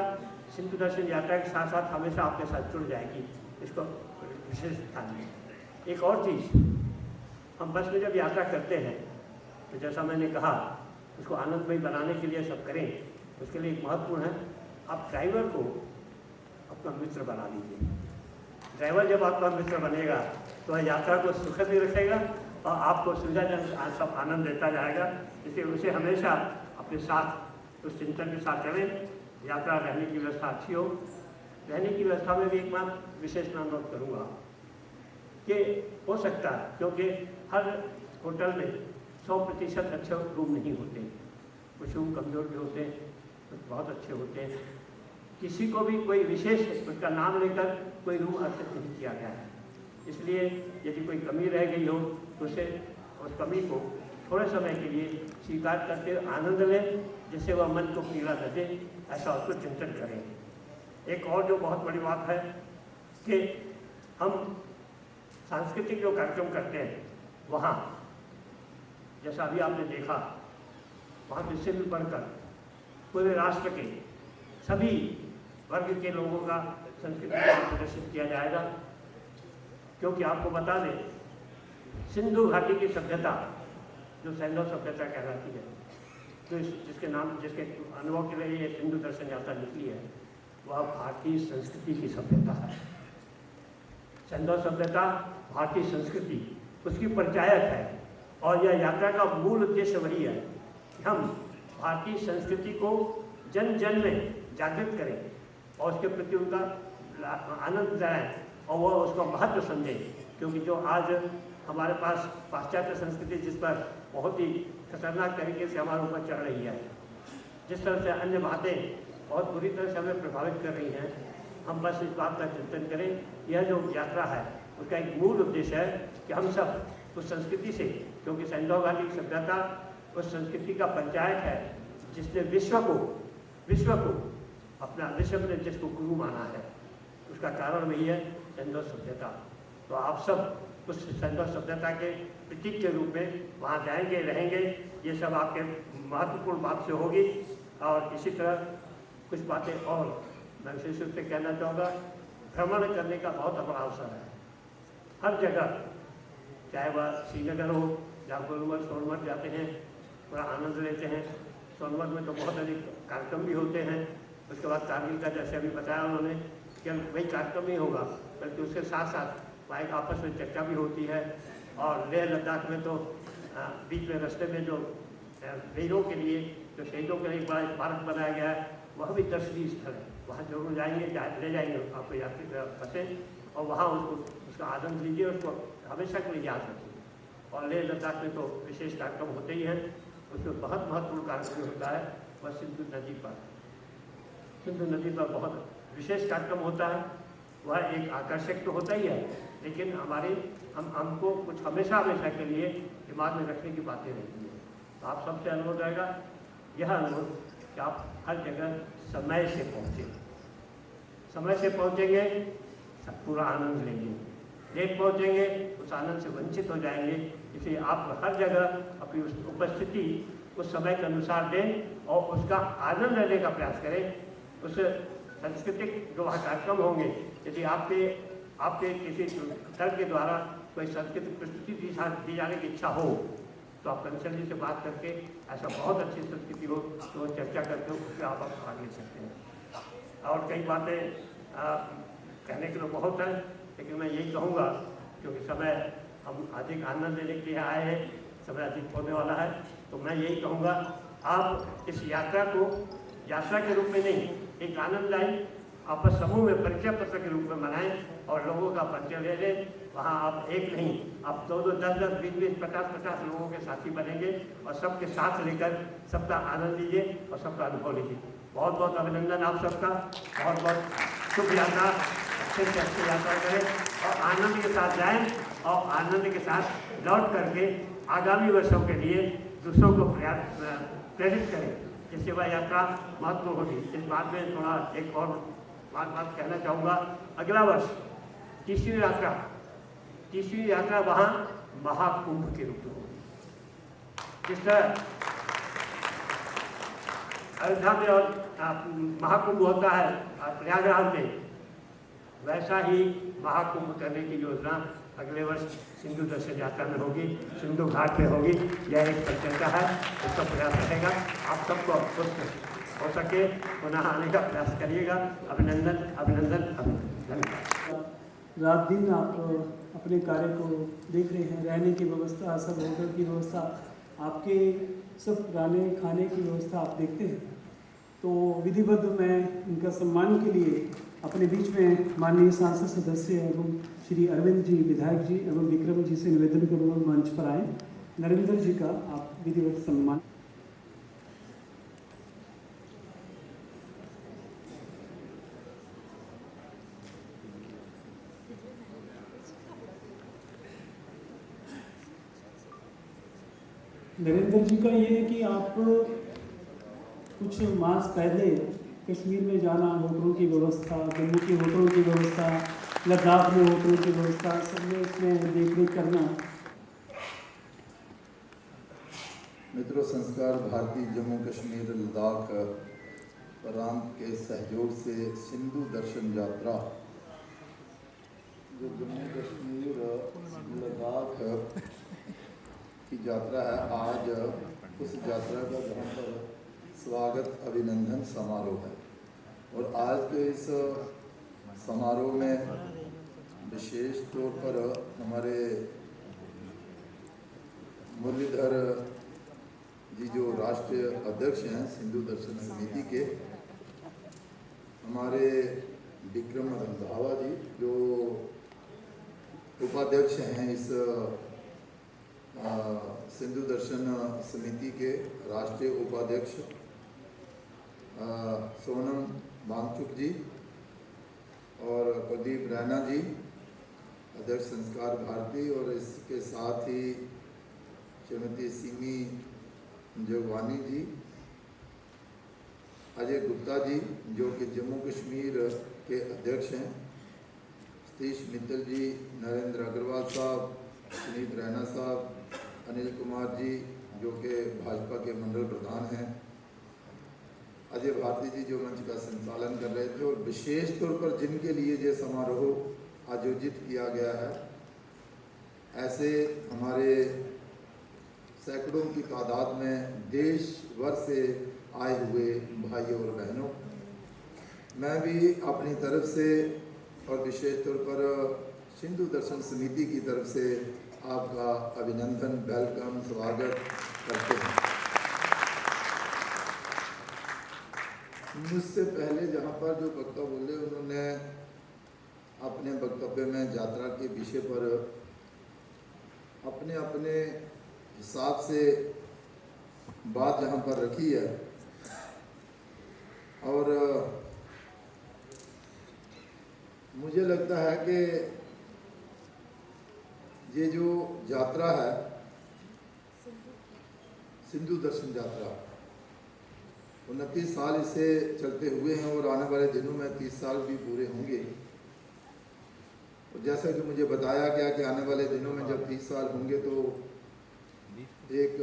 सिंधु दर्शन यात्रा के साथ साथ हमेशा आपके साथ जुड़ जाएगी, इसको विशेष ध्यान दें। एक और चीज़, हम बस में जब यात्रा करते हैं तो जैसा मैंने कहा उसको आनंदमय बनाने के लिए सब करें। उसके लिए एक महत्वपूर्ण है, आप ड्राइवर को अपना मित्र बना लीजिए। ड्राइवर जब आपका मित्र बनेगा तो वह यात्रा को सुखद भी रखेगा और आपको सुविधाजनक सब आनंद देता जाएगा। इसलिए उसे हमेशा अपने साथ उस चिंतन के साथ चलें। यात्रा रहने की व्यवस्था अच्छी हो। रहने की व्यवस्था में भी एक बात विशेष मैं अनुरोध करूँगा कि हो सकता है, क्योंकि हर होटल में 100% अच्छे रूम नहीं होते, कुछ रूम कमज़ोर भी होते हैं, कुछ बहुत अच्छे होते हैं। किसी को भी कोई विशेष उसका नाम लेकर कोई रूम अर्पित नहीं किया गया है। इसलिए यदि कोई कमी रह गई हो तो उसे उस कमी को थोड़े समय के लिए स्वीकार करके आनंद लें, जिससे वह मन को पीड़ा न दे, ऐसा उसको चिंतन करें। एक और जो बहुत बड़ी बात है कि हम सांस्कृतिक जो कार्यक्रम करते हैं वहाँ, जैसा अभी आपने देखा, वहाँ विषय में पढ़कर पूरे राष्ट्र के सभी वर्ग के लोगों का संस्कृति को प्रदर्शित किया जाएगा। क्योंकि आपको बता दें, सिंधु घाटी की सभ्यता जो सैंधव सभ्यता कहलाती है, जो जिसके अनुभव के लिए ये सिंधु दर्शन यात्रा निकली है, वह भारतीय संस्कृति की सभ्यता है। सैंधव सभ्यता भारतीय संस्कृति उसकी परिचायक है और यह यात्रा का मूल उद्देश्य वही है कि हम भारतीय संस्कृति को जन जन में जागृत करें और उसके प्रति उनका आनंद दिलाएं और वह उसका महत्व समझें। क्योंकि जो आज हमारे पास पाश्चात्य संस्कृति जिस पर बहुत ही खतरनाक तरीके से हमारे ऊपर चढ़ रही है, जिस तरह से अन्य बातें बहुत बुरी तरह से हमें प्रभावित कर रही हैं, हम बस इस बात का चिंतन करें। यह जो यात्रा है उसका एक मूल उद्देश्य है कि हम सब उस संस्कृति से, क्योंकि सैंधव घाटी की सभ्यता उस संस्कृति का पंचायत है जिसने विश्व को अपना विश्व में जिसको गुरु माना है, उसका कारण वही है सैंधव सभ्यता। तो आप सब उस सैंधव सभ्यता के प्रतीक के रूप में वहाँ जाएंगे, रहेंगे। ये सब आपके महत्वपूर्ण बात से होगी। और इसी तरह कुछ बातें और मैं विशेष रूप से कहना चाहूँगा, भ्रमण करने का बहुत बड़ा अवसर है हर जगह, चाहे वह श्रीनगर हो, जहाँ गुलमर्ग सोनमर्ग जाते हैं, पूरा आनंद लेते हैं। सोनमर्ग में तो बहुत अधिक कार्यक्रम भी होते हैं। उसके बाद कारगिल का जैसे अभी बताया उन्होंने, केवल वही कार्यक्रम नहीं होगा बल्कि उसके साथ साथ वहाँ एक आपस में चर्चा भी होती है। और लेह लद्दाख में तो बीच में रास्ते में जो वीरों के लिए, जो शहीदों के लिए एक बड़ा पार्क बनाया गया है, वह भी दर्शनीय स्थल है। वहाँ जरूर जाएंगे, ले जाएंगे आपको यात्री बसें और वहाँ उसका आनंद लीजिए, उसको हमेशा के लिए याद रखिए। और लेह लद्दाख में तो विशेष कार्यक्रम होते ही हैं। उसमें बहुत महत्वपूर्ण कार्यक्रम होता है वह सिंधु नदी पर। सिंधु नदी पर बहुत विशेष कार्यक्रम होता है। वह एक आकर्षक तो होता ही है, लेकिन हमको कुछ हमेशा के लिए दिमाग में रखने की बातें रहती है। तो आप सबसे अनुरोध रहेगा, यह अनुरोध कि आप हर जगह समय से पहुँचें। समय से पहुँचेंगे पूरा आनंद लेंगे, लेट पहुँचेंगे उस आनंद से वंचित हो जाएंगे। इसलिए आप हर जगह अपनी उपस्थिति उस समय के अनुसार दें और उसका आनंद लेने का प्रयास करें। उस सांस्कृतिक जो वहाँ कार्यक्रम होंगे, यदि आपके किसी दल के द्वारा कोई सांस्कृतिक प्रस्तुति दी जाने की इच्छा हो तो आप कंसल जी से बात करके ऐसा बहुत अच्छी संस्कृति हो तो चर्चा करके उससे आप भाग ले सकते हैं। और कई बातें कहने के लिए बहुत है, लेकिन मैं यही कहूँगा क्योंकि समय हम अधिक आनंद लेने के लिए आए हैं, समय अधिक होने वाला है, तो मैं यही कहूँगा आप इस यात्रा को यात्रा के रूप में नहीं, एक आनंददायी आपस समूह में परिचय पत्र के रूप में मनाएं और लोगों का परिचय ले लें। वहाँ आप एक नहीं, आप 2-2, 10-10, 20-20, 50-50 लोगों के साथी बनेंगे और सबके साथ लेकर सबका आनंद लीजिए और सबका अनुभव लीजिए। बहुत बहुत अभिनंदन आप सबका, बहुत बहुत शुभ यात्रा, अच्छे से अच्छी यात्रा करें और आनंद के साथ जाएं और आनंद के साथ लौट करके आगामी वर्षों के लिए दूसरों को प्रेरित करें, जिससे वह यात्रा महत्वपूर्ण होगी। इस बात में थोड़ा एक और बात कहना चाहूँगा। अगला वर्ष तीसरी यात्रा वहाँ महाकुंभ के रूप में होगी। जिस तरह अयोध्या में और महाकुंभ होता है प्रयागराज में, वैसा ही महाकुंभ करने की योजना अगले वर्ष सिंधु दर्शन यात्रा में होगी, सिंधु घाट में होगी। यह एक परिचर्चा है, उसका प्रयास रहेगा। आप सबको हो सके पुनः आने का प्रयास करिएगा। अभिनंदन अभिनंदन अभिनंदन। रात दिन आप अपने कार्य को देख रहे हैं, रहने की व्यवस्था, सब होटल की व्यवस्था, आपके सब रहने खाने की व्यवस्था आप देखते हैं। तो विधिवत मैं इनका सम्मान के लिए अपने बीच में माननीय सांसद सदस्य एवं श्री अरविंद जी विधायक जी एवं विक्रम जी से निवेदन करूँगा मंच पर आए। नरेंद्र जी का आप विधिवत सम्मान। नरेंद्र जी का ये है कि आप कुछ मास पहले कश्मीर में जाना, होटलों की व्यवस्था, जम्मू की होटलों की व्यवस्था, लद्दाख में होटलों की व्यवस्था, सब में इसमें देखरेख करना। मित्रों, संस्कार भारती जम्मू कश्मीर लद्दाख प्रांत के सहयोग से सिंधु दर्शन यात्रा जो जम्मू कश्मीर लद्दाख की यात्रा है, आज उस यात्रा का यहाँ पर स्वागत अभिनंदन समारोह है। और आज के इस समारोह में विशेष तौर पर हमारे मुरलीधर जी जो राष्ट्रीय अध्यक्ष हैं सिंधु दर्शन समिति के, हमारे विक्रम रंधावा जी जो उपाध्यक्ष हैं इस सिंधु दर्शन समिति के राष्ट्रीय उपाध्यक्ष, सोनम वांगचुक जी और प्रदीप रैना जी अध्यक्ष संस्कार भारती, और इसके साथ ही श्रीमती सिमी जोगवानी जी, अजय गुप्ता जी जो कि जम्मू कश्मीर के अध्यक्ष हैं, सतीश मित्तल जी, नरेंद्र अग्रवाल साहब, सुनीत रैना साहब, अनिल कुमार जी जो कि भाजपा के मंडल प्रधान हैं, अजय भारती जी जो मंच का संचालन कर रहे थे, और विशेष तौर पर जिनके लिए ये समारोह आयोजित किया गया है, ऐसे हमारे सैकड़ों की तादाद में देश भर से आए हुए भाइयों और बहनों, मैं भी अपनी तरफ से और विशेष तौर पर सिंधु दर्शन समिति की तरफ से आपका अभिनंदन, वेलकम, स्वागत करते हैं। मुझसे पहले जहाँ पर जो वक्ता बोले उन्होंने अपने वक्तव्य में यात्रा के विषय पर अपने अपने हिसाब से बात जहाँ पर रखी है, और मुझे लगता है कि ये जो यात्रा है सिंधु दर्शन यात्रा 29 साल इसे चलते हुए हैं और आने वाले दिनों में 30 साल भी पूरे होंगे। और जैसा कि मुझे बताया गया कि आने वाले दिनों में जब 30 साल होंगे तो एक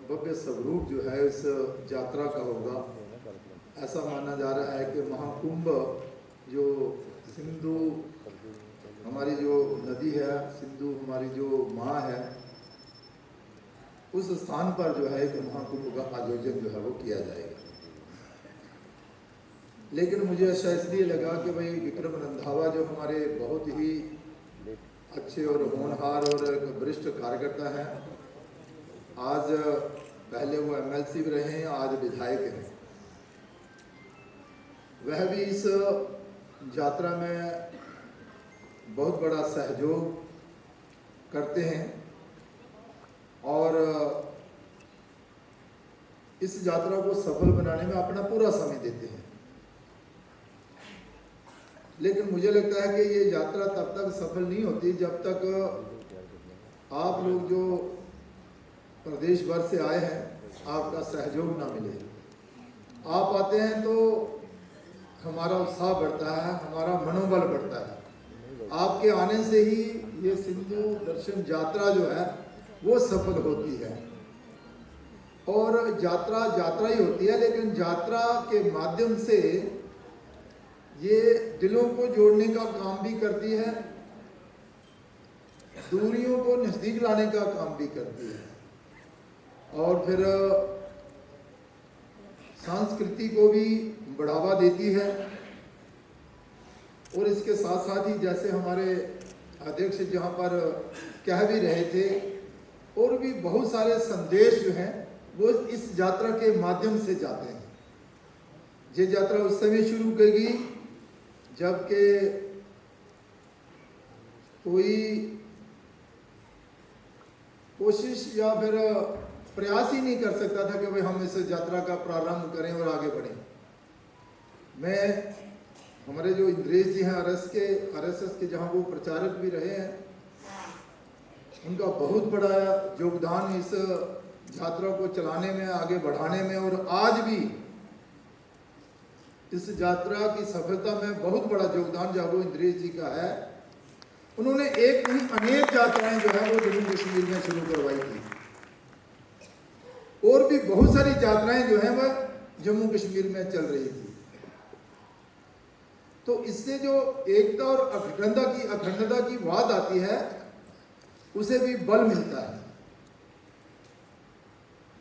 भव्य स्वरूप जो है इस यात्रा का होगा। ऐसा माना जा रहा है कि महाकुंभ जो सिंधु हमारी जो नदी है, सिंधु हमारी जो माँ है, उस स्थान पर जो है कि महाकुंभ का आयोजन जो है वो किया जाएगा। लेकिन मुझे ऐसा इसलिए लगा कि भाई विक्रम रंधावा जो हमारे बहुत ही अच्छे और होनहार और वरिष्ठ कार्यकर्ता हैं, आज पहले वो एमएलसी भी रहे हैं, आज विधायक हैं, वह भी इस यात्रा में बहुत बड़ा सहयोग करते हैं और इस यात्रा को सफल बनाने में अपना पूरा समय देते हैं। लेकिन मुझे लगता है कि ये यात्रा तब तक सफल नहीं होती जब तक आप लोग जो प्रदेश भर से आए हैं आपका सहयोग ना मिले। आप आते हैं तो हमारा उत्साह बढ़ता है, हमारा मनोबल बढ़ता है। आपके आने से ही ये सिंधु दर्शन यात्रा जो है वो सफल होती है। और यात्रा यात्रा ही होती है, लेकिन यात्रा के माध्यम से ये दिलों को जोड़ने का काम भी करती है, दूरियों को नजदीक लाने का काम भी करती है और फिर संस्कृति को भी बढ़ावा देती है। और इसके साथ साथ ही जैसे हमारे अध्यक्ष जहाँ पर कह भी रहे थे, और भी बहुत सारे संदेश जो हैं वो इस यात्रा के माध्यम से जाते हैं। ये यात्रा उस समय शुरू करेगी जबकि कोई कोशिश या फिर प्रयास ही नहीं कर सकता था कि भाई हम इस यात्रा का प्रारंभ करें और आगे बढ़ें। मैं हमारे जो इंद्रेश जी हैं आरएसएस के जहाँ वो प्रचारक भी रहे हैं, उनका बहुत बड़ा योगदान इस यात्रा को चलाने में, आगे बढ़ाने में, और आज भी इस यात्रा की सफलता में बहुत बड़ा योगदान जो वो इंद्रेश जी का है। उन्होंने एक नहीं अनेक यात्राएं जो है वो जम्मू कश्मीर में शुरू करवाई थी और भी बहुत सारी यात्राएं जो हैं वह जम्मू कश्मीर में चल रही थी। तो इससे जो एकता और अखंडता की बात आती है उसे भी बल मिलता है।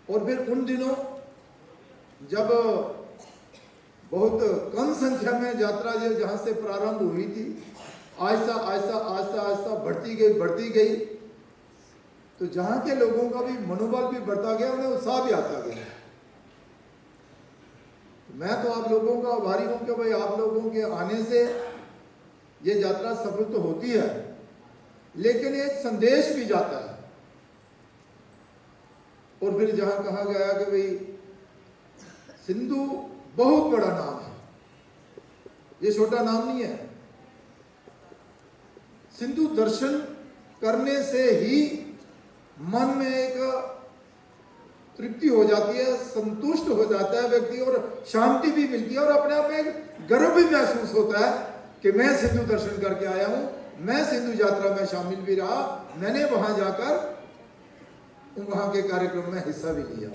और फिर उन दिनों जब बहुत कम संख्या में यात्रा जहां से प्रारंभ हुई थी, आहिस्ता आहिस्ता बढ़ती गई, तो जहां के लोगों का भी मनोबल भी बढ़ता गया, उन्हें उत्साह भी आता गया। मैं तो आप लोगों का आभारी हूं कि भाई आप लोगों के आने से ये यात्रा सफल तो होती है, लेकिन एक संदेश भी जाता है। और फिर जहां कहा गया कि भाई सिंधु बहुत बड़ा नाम है, ये छोटा नाम नहीं है। सिंधु दर्शन करने से ही मन में एक तृप्ति हो जाती है, संतुष्ट हो जाता है व्यक्ति और शांति भी मिलती है और अपने आप में एक गर्व भी महसूस होता है कि मैं सिंधु दर्शन करके आया हूं, मैं सिंधु यात्रा में शामिल भी रहा, मैंने वहां जाकर वहां के कार्यक्रम में हिस्सा भी लिया।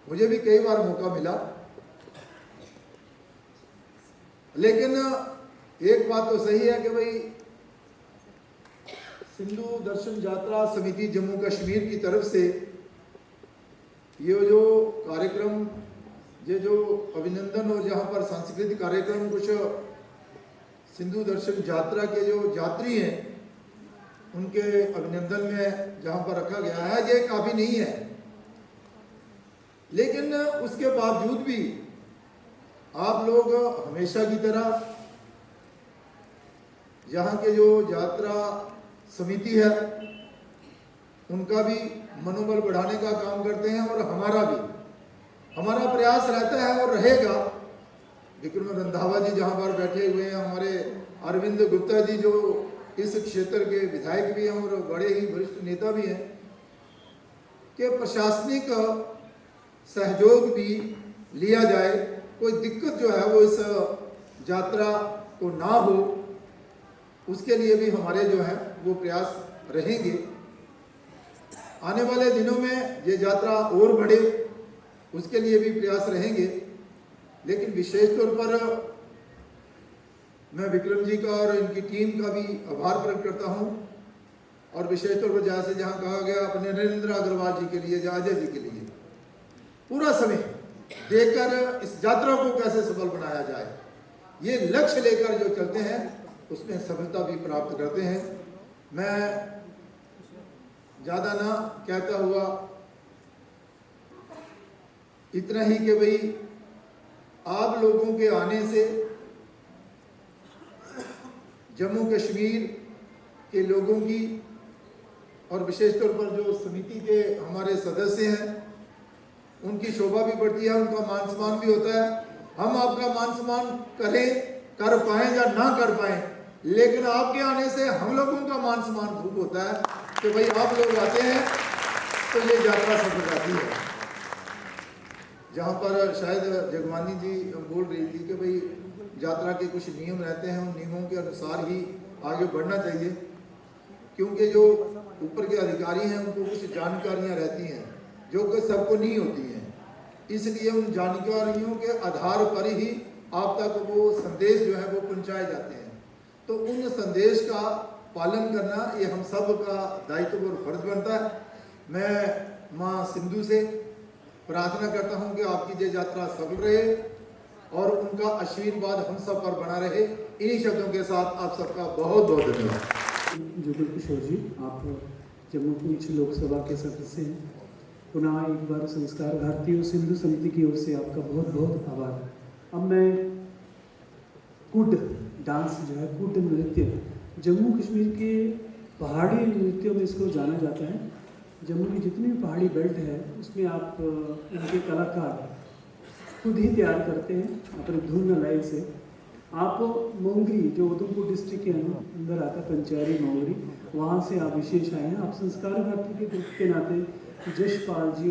मुझे भी कई बार मौका मिला, लेकिन एक बात तो सही है कि भाई सिंधु दर्शन यात्रा समिति जम्मू कश्मीर की तरफ से ये जो कार्यक्रम, ये जो अभिनंदन और जहाँ पर सांस्कृतिक कार्यक्रम कुछ सिंधु दर्शन यात्रा के जो यात्री हैं उनके अभिनंदन में जहाँ पर रखा गया है, ये काफ़ी नहीं है। लेकिन उसके बावजूद भी आप लोग हमेशा की तरह यहाँ के जो यात्रा समिति है उनका भी मनोबल बढ़ाने का काम करते हैं और हमारा प्रयास रहता है और रहेगा विक्रम रंधावा जी जहाँ पर बैठे हुए हैं, हमारे अरविंद गुप्ता जी जो इस क्षेत्र के विधायक भी हैं और बड़े ही वरिष्ठ नेता भी हैं, कि प्रशासनिक सहयोग भी लिया जाए, कोई दिक्कत जो है वो इस यात्रा को ना हो, उसके लिए भी हमारे जो है वो प्रयास रहेंगे। आने वाले दिनों में ये यात्रा और बढ़े, उसके लिए भी प्रयास रहेंगे। लेकिन विशेष तौर पर मैं विक्रम जी का और इनकी टीम का भी आभार प्रकट करता हूं, और विशेष तौर पर जैसे जहां कहा गया अपने नरेंद्र अग्रवाल जी के लिए, अजय जी के लिए पूरा समय देकर इस यात्रा को कैसे सफल बनाया जाए, ये लक्ष्य लेकर जो चलते हैं उसमें सफलता भी प्राप्त करते हैं। मैं ज़्यादा ना कहता हुआ इतना ही कि भाई आप लोगों के आने से जम्मू कश्मीर के लोगों की और विशेष तौर पर जो समिति के हमारे सदस्य हैं उनकी शोभा भी बढ़ती है, उनका मान सम्मान भी होता है। हम आपका मान सम्मान कर पाएं या ना कर पाएं, लेकिन आपके आने से हम लोगों का मान सम्मान खूब होता है कि भाई आप लोग आते हैं तो ये यात्रा सफल जाती है। जहाँ पर शायद जगवानी जी बोल रही थी कि भाई यात्रा के कुछ नियम रहते हैं, उन नियमों के अनुसार ही आगे बढ़ना चाहिए, क्योंकि जो ऊपर के अधिकारी हैं उनको कुछ जानकारियाँ रहती हैं जो कि सबको नहीं होती हैं, इसलिए उन जानकारियों के आधार पर ही आप तक वो संदेश जो है वो पहुँचाए जाते हैं। तो उन संदेश का पालन करना ये हम सब का दायित्व और फर्ज बनता है। मैं माँ सिंधु से प्रार्थना करता हूँ कि आपकी ये यात्रा सफल रहे और उनका आशीर्वाद हम सब पर बना रहे। इन्हीं शब्दों के साथ आप सबका बहुत बहुत धन्यवाद। जुगल किशोर जी, आप जम्मू पूंछ लोकसभा के सदस्य हैं। पुनः एक बार संस्कार भारती और सिंधु समिति की ओर से आपका बहुत बहुत आभार। अब मैं कुड डांस जो है, कुड नृत्य, जम्मू कश्मीर के पहाड़ी नृत्यों में इसको जाना जाता है। जम्मू की जितनी भी पहाड़ी बेल्ट है उसमें आप इनके कलाकार खुद ही तैयार करते हैं अपने धुन लय से। आप मोंगरी जो उधमपुर डिस्ट्रिक्ट के अंदर आता है, पंचायरी मोंगरी, वहाँ से आप विशेष आए हैं। आप संस्कार भारती के ग्रुप के नाते जशपाल जी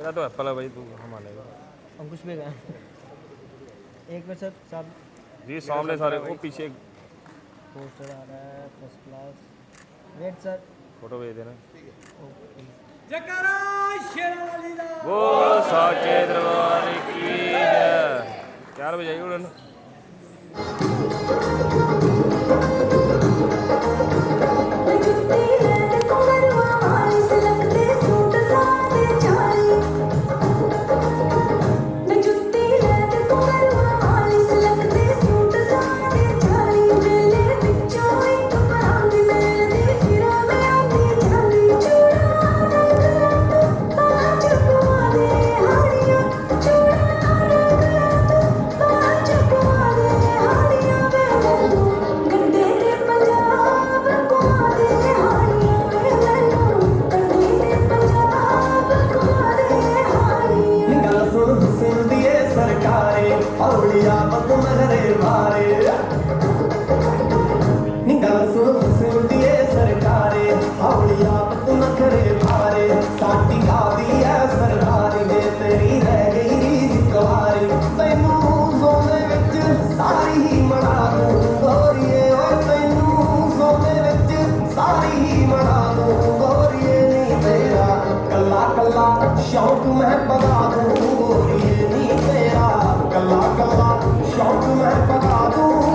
या तो एप्पल है भाई, तू हम लेगा। अंकुश भी गए एक मिनट सर साहब जी सामने सारे वो पीछे पोस्टर आ रहा है first class wait sir photo भेज देना। जयकारा शेरावाली दा वो साचे दरबार की जय। 4 बजे आई उड़न शौक मैं बगा दूं गोरिये नी तेरा, कला कला शौक मैं बगा दूं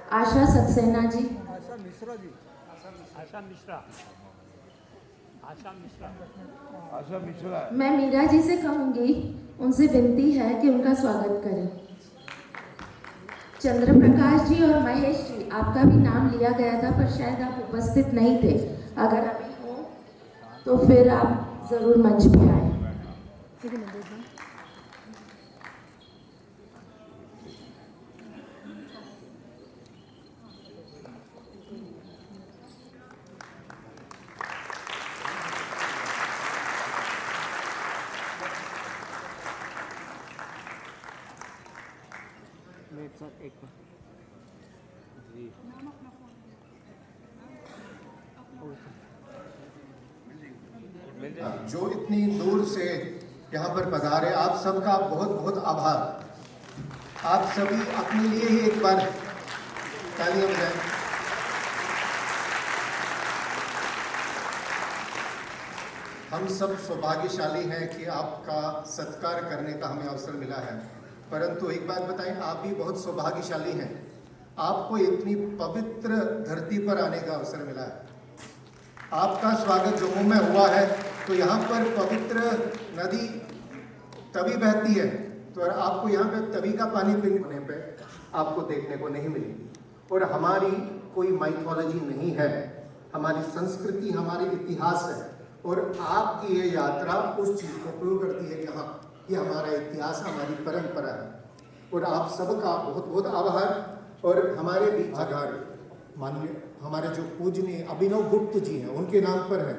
आशा सक्सेना जी, आशा मिश्रा जी, आशा मिश्रा, आशा मिश्रा, आशा मिश्रा। मैं मीरा जी से कहूँगी, उनसे विनती है कि उनका स्वागत करें। चंद्र प्रकाश जी और महेश जी, आपका भी नाम लिया गया था पर शायद आप उपस्थित नहीं थे। अगर अभी हो तो फिर आप ज़रूर मंच पे आए। जो इतनी दूर से यहाँ पर पधारे, आप सबका बहुत बहुत आभार। आप सभी अपने लिए ही एक बार तालियां बजाएं। हम सब सौभाग्यशाली हैं कि आपका सत्कार करने का हमें अवसर मिला है। परंतु एक बात बताएं, आप भी बहुत सौभाग्यशाली हैं, आपको इतनी पवित्र धरती पर आने का अवसर मिला है। आपका स्वागत जम्मू में हुआ है तो यहाँ पर पवित्र नदी तवी बहती है, तो आपको यहाँ पे तवी का पानी पीने पे आपको देखने को नहीं मिलेगी। और हमारी कोई माइथोलॉजी नहीं है, हमारी संस्कृति, हमारी इतिहास है। और आपकी ये यात्रा उस चीज़ को प्रूव करती है कि हाँ, ये हमारा इतिहास, हमारी परंपरा है। और आप सबका बहुत बहुत आभार। और हमारे भी आभार माननीय हमारे जो पूजनीय अभिनव गुप्त जी हैं, उनके नाम पर है।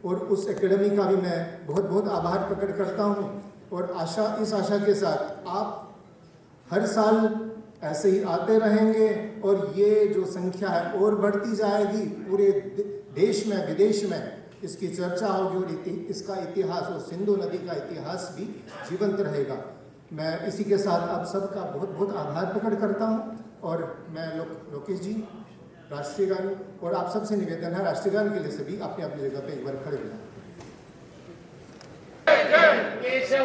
और उस एकेडमी का भी मैं बहुत बहुत आभार प्रकट करता हूँ। और इस आशा के साथ आप हर साल ऐसे ही आते रहेंगे और ये जो संख्या है और बढ़ती जाएगी। पूरे देश में विदेश में इसकी चर्चा होगी और इसका इतिहास और सिंधु नदी का इतिहास भी जीवंत रहेगा। मैं इसी के साथ आप सबका बहुत बहुत आभार प्रकट करता हूँ। और मैं लोकेश जी, राष्ट्रीय गान, और आप सबसे निवेदन है राष्ट्रीय गान के लिए सभी अपनी अपनी जगह पे एक बार खड़े हो जाएं।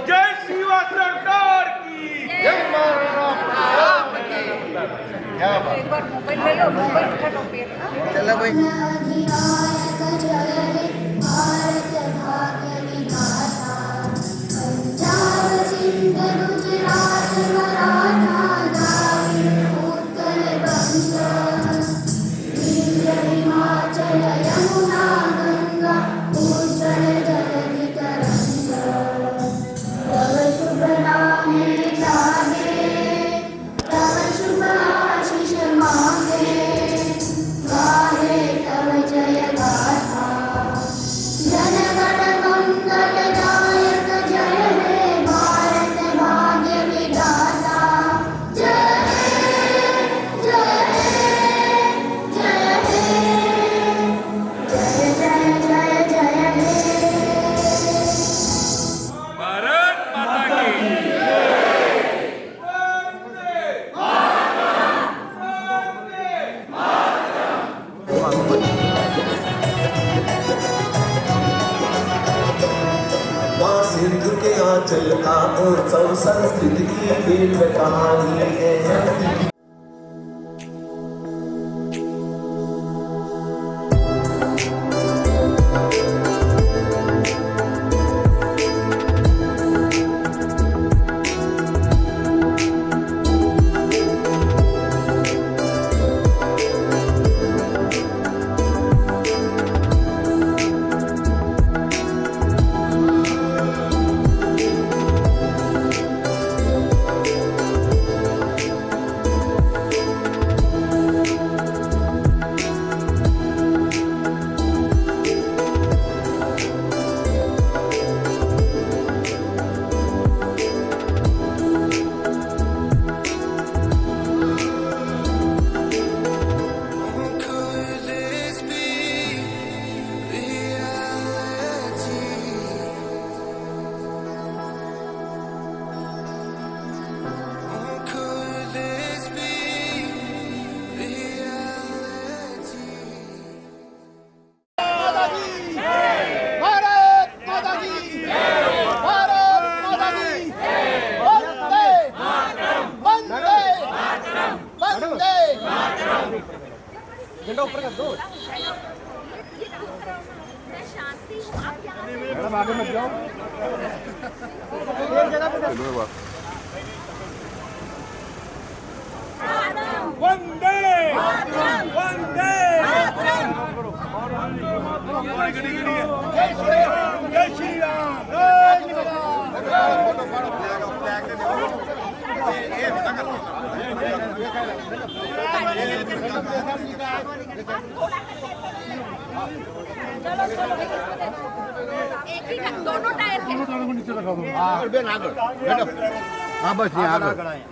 जय शिवा सरकार की, जय महाराणा की। एक बार मोबाइल ले लो, मोबाइल उठा लो फिर। चलो भाई। भारत भाग्य विधाता, पंजाब सिंध गुजरात मराठा द्राविड़ उत्कल बंगा, विंध्य हिमाचल यमुना गंगा, उज्जल जगति तरंगा। तव शुभ नामे जागे, तव शुभ आशीष मांगे, गाहे तव जय गाथा। जनगण मंगलदायक जय हे भारत भाग्य विधाता। जय जय जय जय जय जय जय हे। भारत माता की माँ सिंधु के आंचल का उत्सव संस्कृति की दिव्य कहानी है। झंडा ऊपर कर दो। मैडम आगे मत जाओ। एक जगह पे वंदे वंदे जय श्री राम जय श्री राम एक ही दोनों टायर के नीचे रखा दो। हाँ बस नहीं आगे।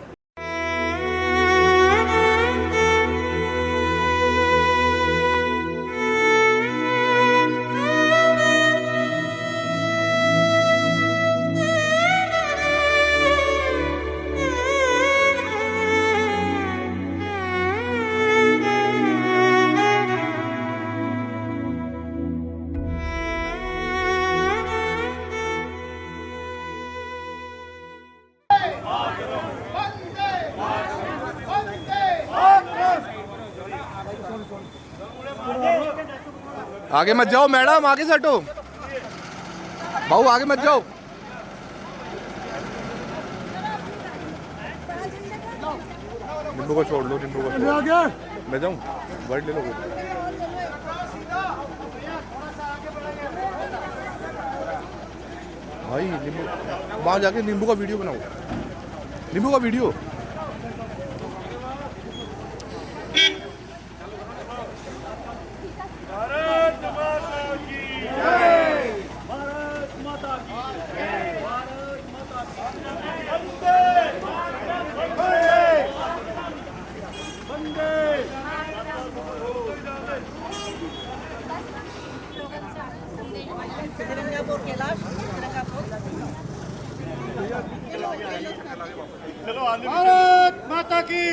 आगे मत जाओ मैडम, आगे से हटो। भाऊ आगे मत जाओ। नींबू को छोड़ लो, नींबू को मैं जाऊँ, वर्ड ले लो। भाई नींबू वहाँ जाके नींबू का वीडियो बनाओ, नींबू का वीडियो। भारत माता की जय, भारत माता की जय, भारत माता की वंदे वंदे भारत माता की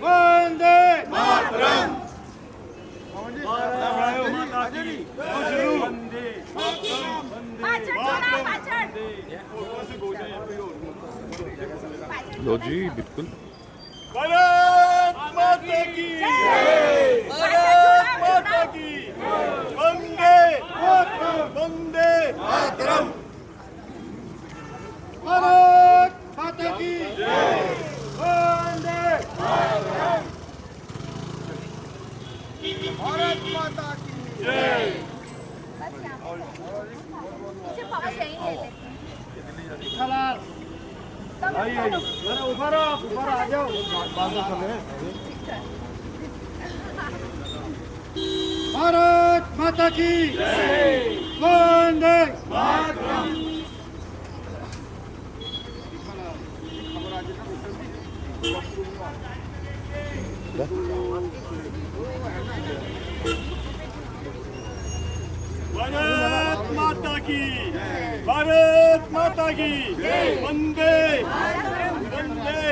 वंदे मातरम। भारत माता की वंदे लो जी बिल्कुल। भारत माता की भारत माता की वंदे वंदे मातरम। भारत माता की वंदे मातरम। भारत माता की जय। ऊपर आ जाओ। भारत माता की वंदे मातरम। भारत माता की भारत माता की वंदे वंदे